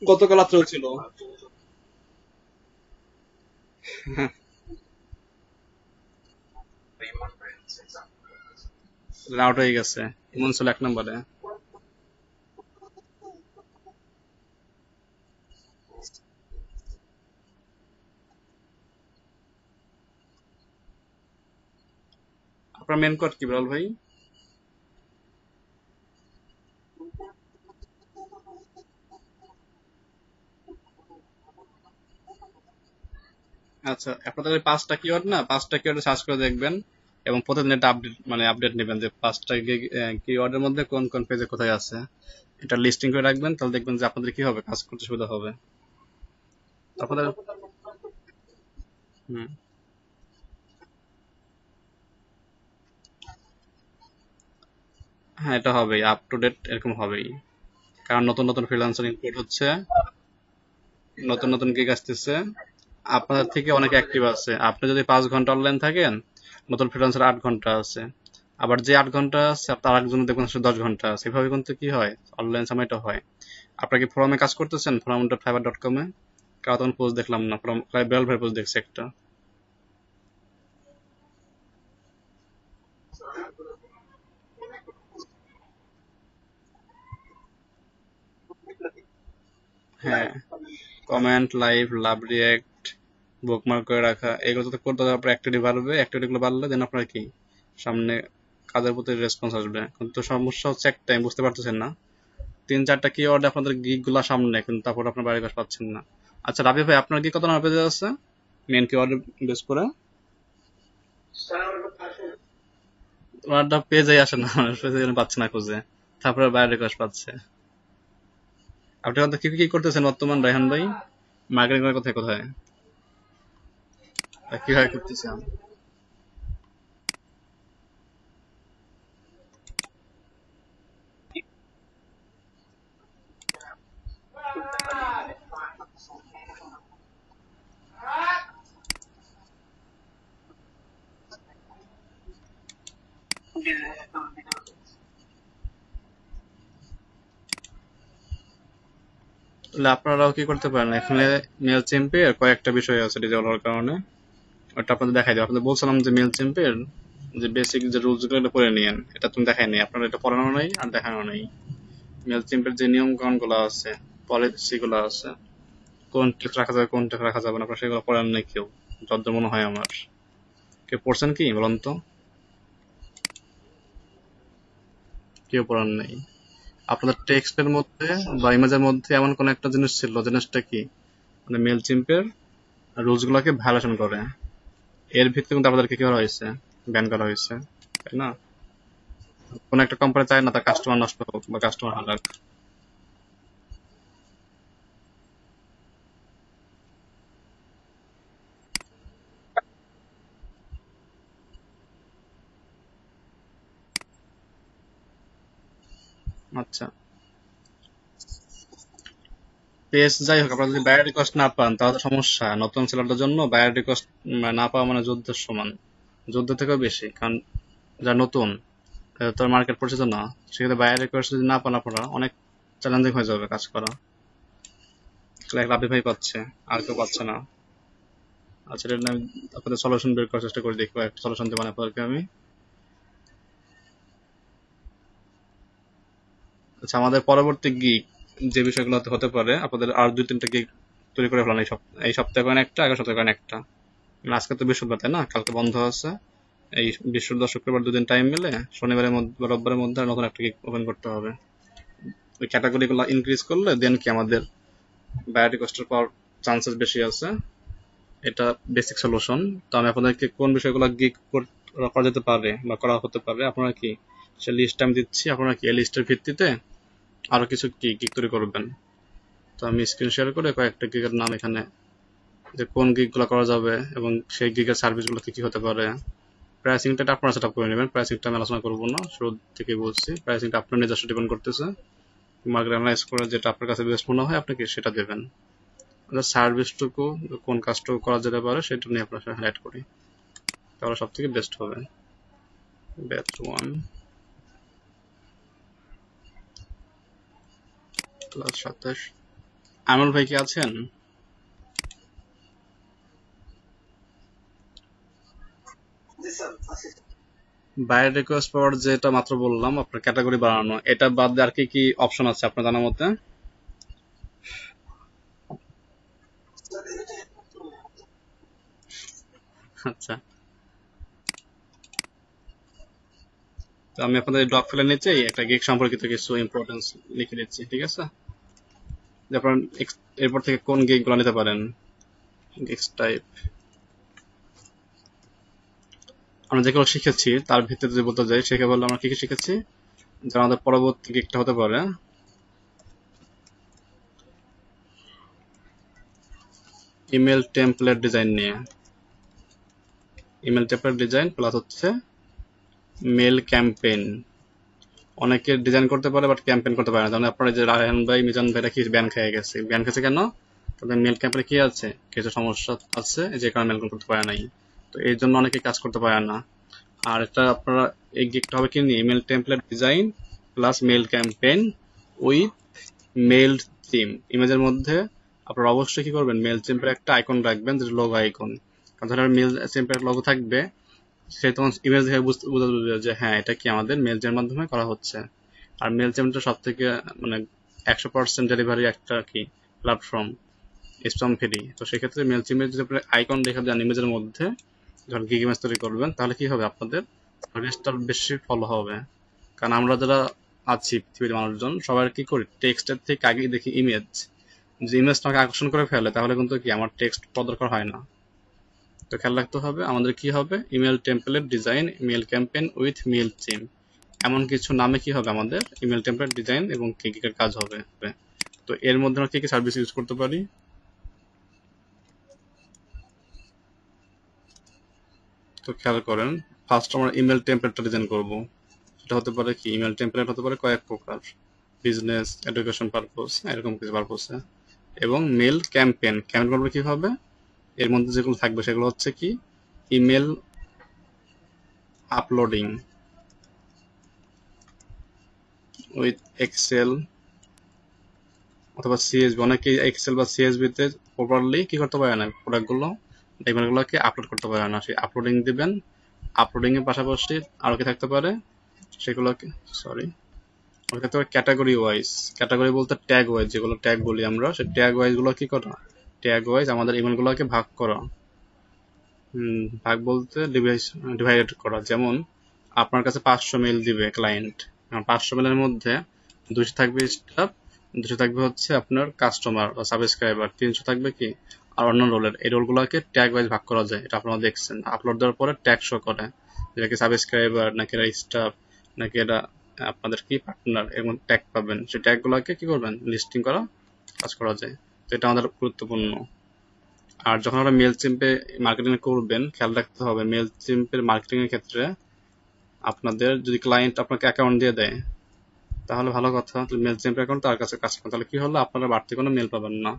গতকাল রাত্রেও ছিল। আউট হয়ে গেছে, ইমন ছিল 1 নম্বরে। আপনার মেন কোড কি বিরল ভাই? আচ্ছা, আপনাদের এই 5টা কিওয়ার্ড না, 5টা কিওয়ার্ডে সার্চ করে দেখবেন, এবং প্রতিদিন এটা আপডেট মানে আপডেট নেবেন যে 5টা কিওয়ার্ডের মধ্যে কোন কোন পেজে কোথায় আছে, এটা লিস্টিং করে রাখবেন, তাহলে দেখবেন যে আপনাদের কি হবে, কাজ করতে সুবিধা হবে আপনাদের। হুম, হ্যাঁ এটা হবেই, আপ টু ডেট এরকম হবেই, কারণ নতুন নতুন ফ্রিল্যান্সার ইনক্লুড হচ্ছে, নতুন নতুন গিগ আসতেছে। আপনাদের থেকে অনেক অ্যাক্টিভ আছে, আপনি যদি 5 ঘন্টা অনলাইন থাকেন, নতুন ফ্রিল্যান্সার 8 ঘন্টা আছে, আবার যে 8 ঘন্টা আছে তার আরেকজন দেখবেন 10 ঘন্টা আছে, এভাবে কিন্তু কি হয়, অনলাইন সময়টা হয়। আপনারা কি ফোরামে কাজ করতেছেন, forum.fiverr.com-এ? কারণ তখন পোস্ট দেখলাম না, ফোরাম বেল ভাই পোস্ট দেখছে একটা। হ্যাঁ, comment, live, love react, bookmark করে রাখা, এগুলো তো করতে হবে, আপনার অ্যাক্টিভিটি বাড়বে, অ্যাক্টিভিটি গুলো বাড়লে দেন আপনার কি সামনে কাজের প্রতি রেসপন্স আসবে। কিন্তু সমস্যা হচ্ছে একটাই, বুঝতে পারতেছেন না, 3-4টা কিওয়ার্ড আপনাদের গিগ গুলা সামনে, কিন্তু তারপর আপনার বাড়ির কাজ পাচ্ছেন না। আচ্ছা রাবি ভাই, আপনার কি কত নাম্বার পেজে আছে মেন কিওয়ার্ড বেস করে? ওনারটা পেজে আসে না, পেজে পাচ্ছে না খুঁজে, তারপরে বাইরের রিকোয়েস্ট পাচ্ছে। আপনি কি কি করতেছেন বর্তমান রায়হান ভাই, মার্কেটিং করার কোথায় কোথায় আর কিভাবে করতেছেন? তাহলে আপনারাও কি করতে পারেন, এখানে মেল চিম্পের কয়েকটা বিষয় আছে ডিজেবল হওয়ার কারণে, ওটা আপনাদের দেখাই দিই। আপনাদের বলছিলাম যে মেল চিম্পের যে বেসিক যে রুলস গুলো এটা পড়ে নিয়েন, এটা তুমি দেখাই নেই, আপনার এটা পড়ানো নেই আর দেখানো নেই। মেল চিম্পের যে নিয়ম কানুন গুলো আছে, পলিসি গুলো আছে, কোন টেক্সট রাখা যাবে কোন টেক্সট রাখা যাবে না, আপনার সেগুলো পড়ার নেই কেউ, যত মনে হয় আমার। কেউ পড়ছেন কি বলুন তো? কেউ পড়ার নেই। আপনাদের টেক্সটের মধ্যে বা ইমেজের মধ্যে এমন কোন একটা জিনিস ছিল, জিনিসটা কি মানে মেলচিম্পের রুলস গুলাকে ভায়োলেশন করে, এর ভিত্তিতে কিন্তু আপনাদেরকে কি করা হয়েছে, ব্যান করা হয়েছে, তাই না? কোন একটা কোম্পানি চায় না তার কাস্টমার নষ্ট হোক বা কাস্টমার হারাক। আচ্ছা, পেজ যাই হোক, আপনারা যদি বায়ার রিকোয়েস্ট না পান তাহলে সমস্যা। নতুন সেলারদের জন্য বায়ার রিকোয়েস্ট না পাওয়া মানে যুদ্ধের সমান, যুদ্ধ থেকেও বেশি। কারণ যারা নতুন তার মার্কেট পরিচিত না, সেক্ষেত্রে বায়ার রিকোয়েস্ট যদি না পান আপনারা অনেক চ্যালেঞ্জিং হয়ে যাবে কাজ করা। রাবি ভাই পাচ্ছে, আর কেউ পাচ্ছে না। আচ্ছা, এটা নিয়ে আপনাদের সলিউশন বের করার চেষ্টা করে দেখবো, একটা সলিউশন দেবো আপনাদেরকে আমি। আচ্ছা, আমাদের পরবর্তী গিগ যে বিষয়গুলো হতে পারে, আপনাদের আর 2-3টা গিগ তৈরি করে ফেলান এই সপ্তাহে করেন একটা, আগের সপ্তাহে করেন একটা। মানে আজকে তো বৃহস্পতিবার, তাই না? কালকে বন্ধ আছে। এই বৃহস্পতিবার শুক্রবার 2 দিন টাইম মিলে শনিবারের মধ্যে বা রোববারের মধ্যে নতুন একটা গিগ ওপেন করতে হবে। ওই ক্যাটাগরি গুলো ইনক্রিজ করলে দেন কি আমাদের বায়োটিক কস্টের পাওয়ার চান্সেস বেশি আছে। এটা বেসিক সলিউশন। তো আমি আপনাদেরকে কোন বিষয়গুলো গিগ করা যেতে পারে বা করা হতে পারে, আপনারা কি সে লিস্ট আমি দিচ্ছি, আপনারা কি এই লিস্টের ভিত্তিতে আরো কিছু কি গিগ তৈরি করবেন। তো আমি স্ক্রিন শেয়ার করে কয়েকটা গিগের নাম এখানে, যে কোন গিগ গুলো করা যাবে এবং সেই গিগের সার্ভিস গুলো কি কি হতে পারে। প্রাইসিংটা আপনারা সেট আপ করে নেবেন, প্রাইসিংটা আমি আলোচনা করবো না, শুরু থেকে বলছি প্রাইসিংটা আপনার নিজস্ব ডিপেন্ড করতেছে। মার্কেট অ্যানালাইজ করে যেটা আপনার কাছে বেস্ট মনে হয় আপনাকে সেটা দেবেন। সার্ভিসটুকু কোন কাজটুকু করা যেতে পারে সেটা নিয়ে আপনার সাথে হাইলাইট করি, তাহলে সব থেকে বেস্ট হবে। Batch 1 class 27। আমল ভাই কি আছেন? বায়ার রিকোয়েস্ট পাওয়ার যেটা মাত্র বললাম, আপনার ক্যাটাগরি বানানো, এটা বাদ দিয়ে আর কি কি অপশন আছে আপনার জানার মতে? আচ্ছা, তো আমি আপনাদের ডক ফেলে নিচে একটা গিগ সম্পর্কিত কিছু ইম্পর্টেন্স লিখে দিচ্ছি, ঠিক আছে? যে আপনার এরপর থেকে কোন গিগ গুলো নিতে পারেন। গিগস টাইপ আমরা যেগুলো শিখেছি তার ভিত্তিতে যদি বলতে যাই, সেকে বললে আমরা কি কি শিখেছি, যারা আমাদের পরবর্তী গিগটা হতে পারে ইমেল টেমপ্লেট ডিজাইন নিয়ে। ইমেল টেমপ্লেট ডিজাইন প্লাস হচ্ছে মেল ক্যাম্পেইন। অনেকে ডিজাইন করতে পারে বাট ক্যাম্পেইন করতে পারে না। যেমন আপনারা যে রায়হান ভাই, মিজান ভাইরা কি ব্যান খেয়ে গেছে, ব্যান খেয়েছে কেন? তাদের মেল ক্যাম্পেইনে কি আছে, কিছু সমস্যা আছে যে কারণে মেল করতে পারে নাই। তো এই জন্য অনেকে কাজ করতে পারে না। আর এটা আপনারা এই গিগটা হবে কি নিয়ে, email template design plus mail campaign with mail theme. ইমেজের মধ্যে আপনারা অবশ্যই কি করবেন, মেল চিম্পের একটা আইকন রাখবেন, যেটা লোগো আইকন। কারণ ধরেন মেল চিম্পের লোগো থাকবে, সে তখন ইমেজ দেখে বোঝা যাবে যে হ্যাঁ এটা কি আমাদের মেল চেমের মাধ্যমে করা হচ্ছে। আর মেল চেমটা সব থেকে মানে 100% ডেলিভারি একটা কি প্ল্যাটফর্ম, স্প্যাম ফ্রি। তো সেক্ষেত্রে মেল চিমের যদি আপনি আইকন রেখে দেন ইমেজের মধ্যে যখন গিগ ইমেজ তৈরি করবেন, তাহলে কি হবে, আপনাদের রেস্টার বেশি ফলো হবে। কারণ আমরা যারা আছি পৃথিবীর মানুষজন সবাই কি করি, টেক্সটের থেকে আগে দেখি ইমেজ। যে ইমেজটা আমাকে আকর্ষণ করে ফেলে তাহলে কিন্তু কি আমার টেক্সট পড়া দরকার হয় না। তো খেয়াল রাখতে হবে আমাদের কি হবে, email template design mail campaign with mail theme, এমন কিছু নামে কি হবে আমাদের ইমেল টেমপ্লেট ডিজাইন এবং কি কি কাজ হবে। তো এর মধ্যে আমরা কি কি সার্ভিস ইউজ করতে পারি, তো খেয়াল করেন। ফার্স্ট আমরা ইমেল টেমপ্লেটটা ডিজাইন করব। সেটা হতে পারে কি, ইমেল টেমপ্লেট হতে পারে কয়েক প্রকার, বিজনেস, এডুকেশন পারপোজ, এরকম কিছু পারপোজে। এবং মেল ক্যাম্পেইন, ক্যাম্পেইন করবে কি হবে, এর মধ্যে যেগুলো থাকবে সেগুলো হচ্ছে কি, ইমেল আপলোডিং উইথ এক্সেল অথবা সিএসবি। অনেকে এক্সেল বা সিএসবি তে প্রপারলি কি করতে পারে না, প্রোডাক্টগুলো ইমেলগুলোকে আপলোড করতে পারে না, সেই আপলোডিং দিবেন। আপলোডিং এর পাশাপাশি আরো কি থাকতে পারে, সেগুলোকে সরি থাকতে পারে ক্যাটাগরি ওয়াইজ। ক্যাটাগরি বলতে ট্যাগ ওয়াইজ, যেগুলো ট্যাগ বলি আমরা, সেই ট্যাগ ওয়াইজ গুলো কি করা, ট্যাগ ওয়াইজ আমাদের ইমেলগুলোকে ভাগ করা। ভাগ বলতে ডিভাইড করা। যেমন আপনার কাছে 500 মেল দিবে ক্লায়েন্ট, 500 মেলের মধ্যে 200 থাকবে স্টাফ, 200 থাকবে হচ্ছে আপনার কাস্টমার বা সাবস্ক্রাইবার, 300 থাকবে কি আর অন্য রোলের। এই রোলগুলোকে ট্যাগ ওয়াইজ ভাগ করা যায়, এটা আপনারা দেখছেন। আপলোড দেওয়ার পরে ট্যাগ শো করে, যেটা কি সাবস্ক্রাইবার নাকি এরা স্টাফ নাকি এরা আপনাদের কি পার্টনার, এরকম ট্যাগ পাবেন। সেই ট্যাগগুলোকে কি করবেন, লিস্টিং করা কাজ করা যায়। তো এটা আমাদের গুরুত্বপূর্ণ। আর যখন আমরা মেলচিম্পে মার্কেটিং করবেন, খেয়াল রাখতে হবে মেলচিম্পের মার্কেটিং এর ক্ষেত্রে আপনাদের যদি ক্লায়েন্ট আপনাকে অ্যাকাউন্ট দিয়ে দেয় তাহলে ভালো কথা, মেলচিম্প অ্যাকাউন্ট তার কাছে কাজ করেন, তাহলে কি হলো আপনারা বাড়তি কোনো মেল পাবেন না।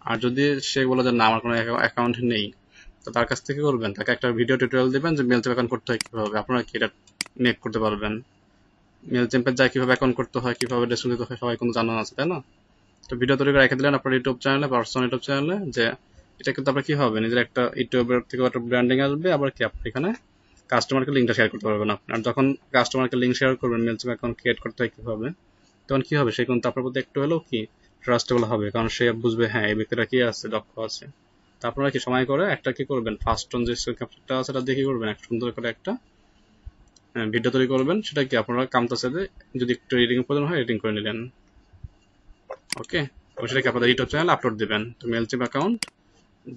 আর যদি সে বলে যে না আমার কোনো অ্যাকাউন্ট নেই, তো তার কাছ থেকে করবেন, তাকে একটা ভিডিও টিউটোরিয়াল দিবেন যে মেলচিম্প অ্যাকাউন্ট করতে হয় কিভাবে, আপনারা কি এটা মেক করতে পারবেন। মেলচিম্পে যায় কিভাবে অ্যাকাউন্ট করতে হয়, কিভাবে ডেস্ক দিতে হয়, সবাই কিন্তু জানা আছে, তাই না? তো ভিডিও তৈরি করে রেখে দিলেন আপনার ইউটিউব চ্যানেলে, পার্সোনাল ইউটিউব চ্যানেলে, যে এটা কিন্তু আপনার কি হবে, নিজের একটা ইউটিউবের থেকে একটা ব্র্যান্ডিং আসবে, আবার কি আপনি এখানে কাস্টমারকে লিঙ্কটা শেয়ার করতে পারবেন। আপনার যখন কাস্টমারকে লিঙ্ক শেয়ার করবেন মেলচিম্প অ্যাকাউন্ট ক্রিয়েট করতে হয় কিভাবে, তখন কি হবে, সে কিন্তু আপনার প্রতি একটু হলেও কি ট্রাস্টেবল হবে, কারণ সে বুঝবে হ্যাঁ এই ব্যক্তিটা কি আছে, দক্ষ আছে। তা আপনারা কি সময় করে একটা কি করবেন, ফার্স্ট অন যে ক্যাপচারটা আছে সেটা দিয়ে কি করবেন, একটা সুন্দর করে একটা ভিডিও তৈরি করবেন, সেটা কি আপনারা কামতাছে যদি একটু এডিটিং প্রয়োজন হয় এডিটিং করে নিলেন, ওকে। এবং সেটাকে আপনাদের ইউটিউব চ্যানেলে আপলোড দিবেন। তো মেলচিম্প অ্যাকাউন্ট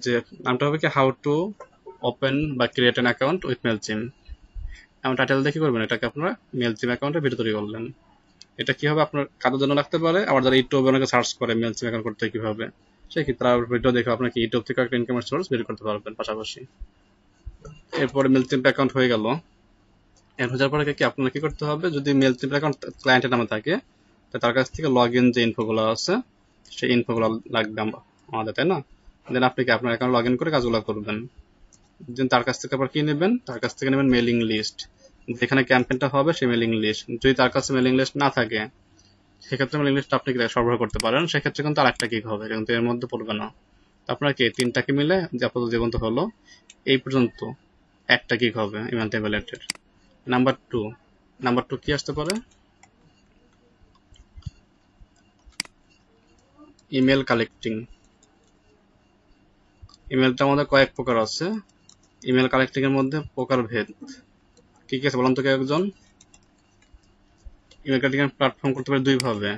যে নামটা হবে কি হাউ টু ওপেন বা ক্রিয়েট অ্যান অ্যাকাউন্ট উইথ মেলচিম্প, এমন টাইটেল দেখে করবেন। এটাকে আপনারা মেলচিম্প অ্যাকাউন্টে ভিডিও তৈরি করলেন। এটা কি হবে, আপনার কাজের জন্য লাগতে পারে। আবার যারা ইউটিউবে অনেকে সার্চ করে মেলচিম্প অ্যাকাউন্ট করতে কিভাবে, সে কি তারা ভিডিও দেখে আপনাকে ইউটিউব থেকে একটা ইনকামের সোর্স বের করতে পারবেন পাশাপাশি। এরপরে মেলচিম্প অ্যাকাউন্ট হয়ে গেল। এর হওয়ার পরে কি আপনার কি করতে হবে, যদি মেলচিম্প অ্যাকাউন্ট ক্লায়েন্টের নামে থাকে তার কাছ থেকে লগ ইন যে ইনফোগুলো আছে সেই ইনফোগুলো লাগবে আমাদের, তাই না? দেন আপনি কি আপনার অ্যাকাউন্ট লগ ইন করে কাজগুলো করবেন। দেন তার কাছ থেকে আবার কি নেবেন, তার কাছ থেকে নেবেন মেলিং লিস্ট, যেখানে ক্যাম্পেইনটা হবে সেই মেলিং লিস্ট। যদি তার কাছে মেলিং লিস্ট না থাকে সেক্ষেত্রে মেলিং লিস্ট আপনি সরবরাহ করতে পারেন, সেক্ষেত্রে কিন্তু আরেকটা কিক হবে, কিন্তু এর মধ্যে পড়বে না। আপনার কি তিনটাকে মিলে যে আপাতত যে পর্যন্ত হলো এই পর্যন্ত একটা কিক হবে ইমেল টেম্পলেটের। নাম্বার টু কি আসতে পারে, ইমেল কালেক্টিং। ইমেলটা আমাদের কয়েক প্রকার আছে, ইমেল কালেক্টিং এর মধ্যে প্রকার ভেদ কি কি আছে বলুন তো একজন। ইমেল কালেক্টিং এর প্ল্যাটফর্ম করতে পারে দুই ভাবে,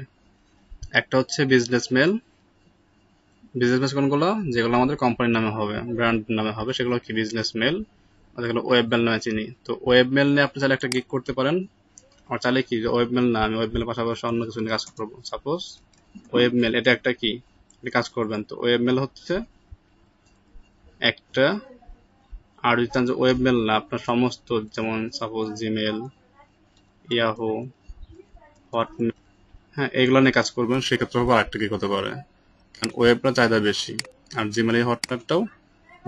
একটা হচ্ছে বিজনেস মেল। বিজনেস মেল কোনগুলো, যেগুলো আমাদের কোম্পানির নামে হবে, ব্র্যান্ড নামে হবে, সেগুলো কি বিজনেস মেল। যেগুলো ওয়েব মেল নামে চিনি। তো ওয়েব মেল নিয়ে আপনি চাইলে একটা গিগ করতে পারেন। আর চাইলে কি ওয়েব মেল না, আমি ওয়েব মেলের পাশাপাশি অন্য কিছু নিয়ে কাজ করবো। সাপোজ ওয়েব মেল, এটা একটা কি কাজ করবেন। তো ওয়েব মেল হচ্ছে একটা, আর যদি চান যে ওয়েব মেল না, আপনার সমস্ত যেমন সাপোজ জিমেল, ইয়াহু, হটমেল, হ্যাঁ এইগুলো নিয়ে কাজ করবেন, সেক্ষেত্রে হবে আরেকটা কি হতে পারে। কারণ ওয়েবটা চাহিদা বেশি, আর জিমেল এই হটমেলটাও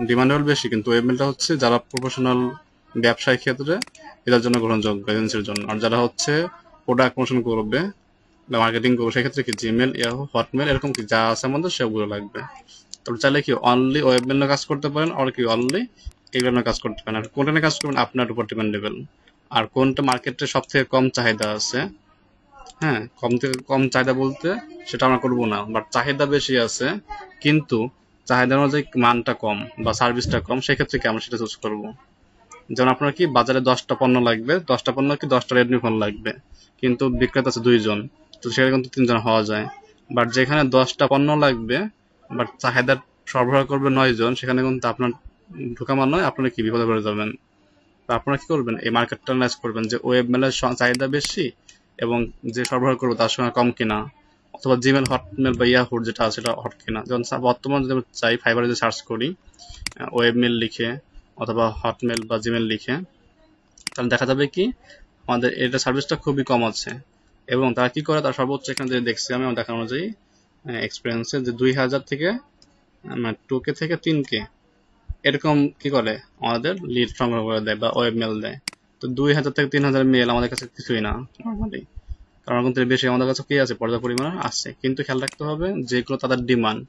ডিমান্ডেবল বেশি, কিন্তু ওয়েবমেলটা হচ্ছে যারা প্রফেশনাল ব্যবসায়িক ক্ষেত্রে এটার জন্য গ্রহণযোগ্য এজেন্সির জন্য। আর যারা হচ্ছে প্রোডাক্ট প্রমোশন করবে বা মার্কেটিং করবে সেক্ষেত্রে কি জিমেল, ইয়াহু, হটমেল এরকম কি যা আছে আমাদের সেগুলো লাগবে। তবে চাইলে কি অনলি ওয়েবমেল নিয়ে কাজ করতে পারেন, আর কি অনলি এগুলো নিয়ে কাজ করতে পারেন। আর কোনটা নিয়ে কাজ করবেন আপনার উপর ডিপেন্ডেবল। আর কোনটা মার্কেটে সব থেকে কম চাহিদা আছে, হ্যাঁ কম থেকে কম চাহিদা বলতে সেটা আমরা করবো না, বাট চাহিদা বেশি আছে কিন্তু চাহিদা অনুযায়ী মানটা কম বা সার্ভিসটা কম, সেক্ষেত্রে কি আমরা সেটা চুজ করবো। যেমন আপনার কি বাজারে 10টা পণ্য লাগবে, 10টা পণ্য কি 10টা রেডমি ফোন লাগবে, কিন্তু বিক্রেতা আছে 2 জন, তো সেখানে কিন্তু 3 জন হওয়া যায়। বাট যেখানে 10টা পণ্য লাগবে বাট চাহিদা সরবরাহ করবে 9 জন, সেখানে কিন্তু আপনার ঢোকা মান নয়, আপনারা কি বিপদে পড়ে যাবেন। তো আপনারা কি করবেন, এই মার্কেটটা অ্যানালাইজ করবেন যে ওয়েব মেলের চাহিদা বেশি এবং যে সরবরাহ করবো তার সঙ্গে কম কিনা, অথবা জিমেল, হটমেল বা ইয়াহুর যেটা আছে সেটা হট কিনা। যেমন বর্তমানে যদি আমরা চাই ফাইবারে যদি সার্চ করি ওয়েব মেল লিখে অথবা হটমেল বা জিমেল লিখে, তাহলে দেখা যাবে কি আমাদের এটা সার্ভিসটা খুবই কম আছে। এবং তারা কি করে, তার সর্বোচ্চ এখানে যে দেখছি আমি আমার দেখা অনুযায়ী এক্সপিরিয়েন্সে যে 2000 থেকে 2K থেকে 3K এরকম কি করে আমাদের লিড সংগ্রহ করে দেয় বা ওয়েব মেল দেয়। তো 2000 থেকে 3000 মেল আমাদের কাছে কিছুই না নর্মালি, কারণ কিন্তু বেশি আমাদের কাছে কি আছে, পর্যাপ্ত পরিমাণে আছে। কিন্তু খেয়াল রাখতে হবে যেগুলো তাদের ডিমান্ড,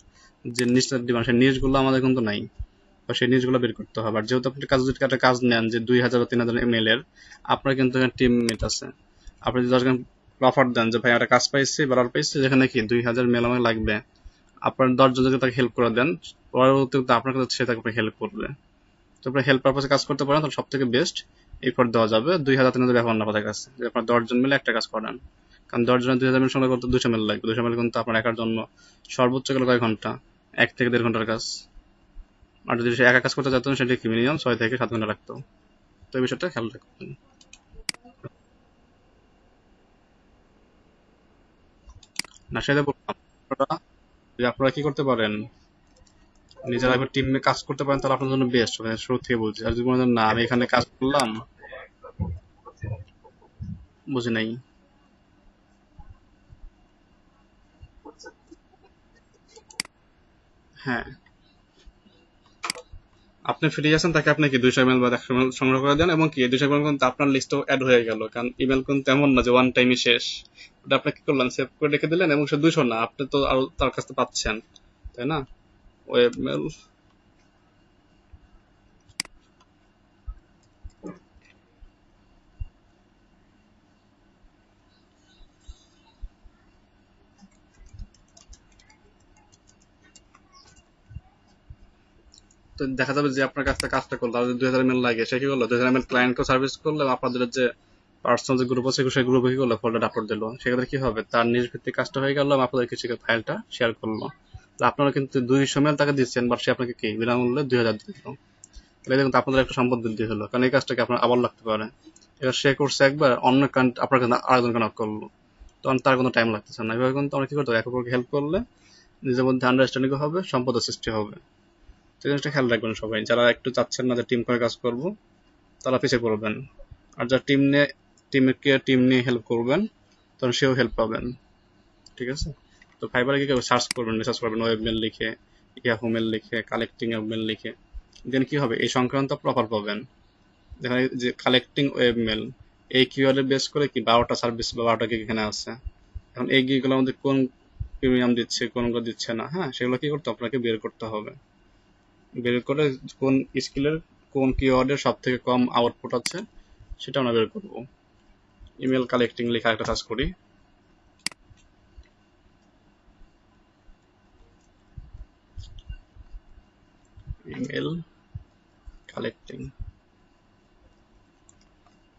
যে নিচের ডিমান্ড সেই নিচগুলো আমাদের কিন্তু নাই, বা সেই নিচগুলো বের করতে হবে। আর যেহেতু আপনি যদি একটা কাজ নেন যে 2000 বা 3000 মেল এর, আপনার কিন্তু এখানে টিমমেট আছে। আপনি যদি 10 অফার দেন যে ভাই একটা কাজ পাইছি বা পাইছি যেখানে কি 2000 মেল আমাকে লাগবে, আপনার 10 জন যদি তাকে হেল্প করে দেন, পরবর্তীতে আপনার কাছে সে তাকে হেল্প করবে। তো আপনি হেল্প পারপাসে কাজ করতে পারেন, তাহলে সব থেকে বেস্ট এরপর দেওয়া যাবে 2000 3000 ব্যাপার না আপনাদের কাছে, যে আপনার 10 জন মিলে একটা কাজ করেন। কারণ 10 জনের 2000 মিল সংগ্রহ করতে 200 মিল লাগবে, 200 মিল কিন্তু আপনার একার জন্য সর্বোচ্চ গেলে কয় ঘন্টা, 1 থেকে 1.5 ঘন্টার কাজ। আর যদি সে একা কাজ করতে চাইতেন সেটা কি মিনিমাম 6 থেকে 7 ঘন্টা লাগতো। তো এই বিষয়টা খেয়াল রাখবেন। না সেটা বললাম, আপনারা যে আপনারা কি করতে পারেন, নিজেরা একবার টিমে কাজ করতে পারেন তাহলে আপনার জন্য বেস্ট হবে, শুরু থেকে বলছি। আর যদি মনে করেন না আমি এখানে কাজ করলাম, বুঝি নাই। হ্যাঁ, আপনি ফ্রি আছেন তাকে আপনি কি 200 ml বা 100 ml সংগ্রহ করে দেন, এবং কি 200 ml কিন্তু আপনার লিস্টেও অ্যাড হয়ে গেল, কারণ ইমেল কিন্তু এমন না যে ওয়ান টাইমই শেষ। ওটা আপনি কি করলেন, সেভ করে রেখে দিলেন, এবং সে 200 না, আপনি তো আরো তার কাছ থেকে পাচ্ছেন, তাই না? Web mail. তো দেখা যাবে যে আপনার কাছ থেকে কাজটা করলো, আর যদি 2000 ml লাগে সে কি করলো, 2000 ml ক্লায়েন্টকে সার্ভিস করলো, আপনাদের যে পার্সোনাল যে গ্রুপ আছে সেই গ্রুপে কি করলো, ফোল্ডার আপলোড দিলো। সেক্ষেত্রে কি হবে, তার নিজ ভিত্তিক কাজটা হয়ে গেল, আপনাদের কিছু ফাইলটা শেয়ার করলো। তো আপনারা কিন্তু 200 ml টাকা দিচ্ছেন, বাট সে আপনাকে কি বিনামূল্যে 2000 দিল। তাহলে দেখুন আপনাদের একটা সম্পদ বৃদ্ধি হলো, কারণ এই কাজটাকে আপনার আবার লাগতে পারে। এবার সে করছে একবার, অন্য আপনার কাছে আরেকজনকে নক করলো, তখন তার কোনো টাইম লাগতেছে না। এভাবে কিন্তু আমরা কি করতে হবে, একে অপরকে হেল্প করলে নিজের মধ্যে আন্ডারস্ট্যান্ডিং হবে, সম্পদের সৃষ্টি হবে। সেই জিনিসটা খেয়াল রাখবেন সবাই, যারা একটু চাচ্ছেন না যে টিম করে কাজ করব, তারা পিছিয়ে পড়বেন। আর যারা টিম নিয়ে হেল্প করবেন, তখন সেও হেল্প পাবেন। ঠিক আছে? তো ফাইবারে কি সার্চ করবেন, রিসার্চ করবেন, ওয়েব মেল লিখে, ইয়াহু মেল লিখে, কালেক্টিং ওয়েব মেল লিখে, দেন কি হবে, এই সংক্রান্ত প্রপার পাবেন। দেখা যায় যে কালেক্টিং ওয়েব মেল, এই কিওয়ার্ডে বেস করে কি 12টা সার্ভিস বা 12টা গিগ এখানে আছে। এখন এই গিগুলোর মধ্যে কোন প্রিমিয়াম দিচ্ছে, কোনগুলো দিচ্ছে না, হ্যাঁ, সেগুলো কি করতে আপনাকে বের করতে হবে। বের করে কোন স্কিলের কোন কিওয়ার্ডের সব থেকে কম আউটপুট আছে সেটা আমরা বের করবো। ইমেল কালেক্টিং লিখে একটা সার্চ করি। Email collecting,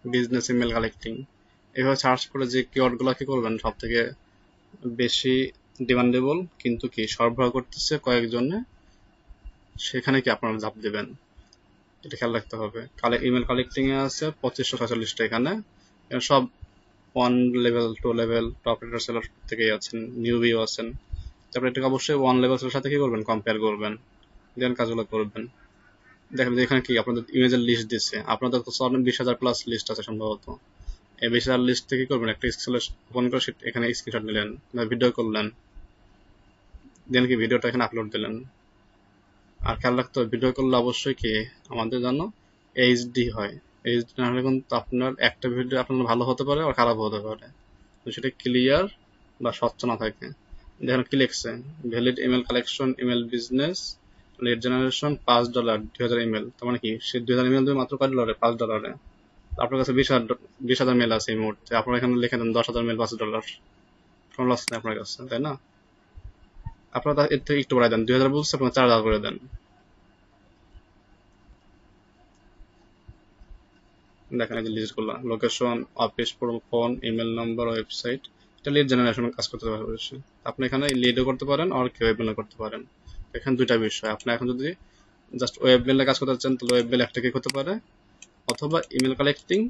business email collecting, এভাবে সার্চ করে যে কিওয়ার্ডগুলো কি করবেন সব থেকে বেশি ডিমান্ডেবল কিন্তু কি সরবরাহ করতেছে কয়েকজনে, সেখানে কি আপনারা ঝাঁপ দেবেন, এটা খেয়াল রাখতে হবে। ইমেল কালেক্টিং এ আছে 2546টা, এখানে সব 1 লেভেল 2 লেভেল টপ রেটার সেলার থেকেই আছেন, নিউবিও আছেন। তারপরে এটাকে অবশ্যই 1 লেভেল সেলার সাথে কি করবেন, কম্পেয়ার করবেন, দেন কাজগুলো করবেন। দেখেন যে এখানে কি আপনাদের ইমেজের লিস্ট দিচ্ছে, আপনাদের তো 20,000 প্লাস লিস্ট আছে সম্ভবত। এই 20,000 লিস্ট থেকে কি করবেন, একটা স্ক্রিনশট ওপেন করে এখানে স্ক্রিনশট নিলেন বা ভিডিও করলেন, দেন কি ভিডিওটা এখানে আপলোড দিলেন। আর খেয়াল রাখতে হবে ভিডিও করলে অবশ্যই কি আমাদের জন্য এইচডি হয়। এইচডি না হলে কিন্তু আপনার একটা ভিডিও আপনার ভালো হতে পারে আর খারাপ হতে পারে, তো সেটা ক্লিয়ার বা স্বচ্ছ না থাকে। দেখেন কি লিখছে, valid email collection, email business, lead generation $5, 2000 email. তার মানে কি সে 2000 ইমেল দেবে মাত্র কয় ডলারে, $5। আপনার কাছে 20,000 মেল আছে এই মুহূর্তে, আপনারা এখানে লিখে দেন 10,000 মেল $5, কোনো লস নেই আপনার কাছে, তাই না? আপনারা এর থেকে একটু বাড়াই দেন, 2000 বলছে আপনারা 4,000 করে দেন। দেখেন এই যে লিস্টগুলো, location, office, phone, email number, website, এটা লিড জেনারেশন কাজ করতে পারে অবশ্যই। আপনি এখানে লিডও করতে পারেন আর কি ওয়েব মেলও করতে পারেন। এখানে দুইটা বিষয়, আপনি এখন যদি জাস্ট ওয়েব মেলে কাজ করতে চাচ্ছেন তাহলে ওয়েব মেল একটা কি হতে পারে, অথবা ইমেল কালেক্টিং।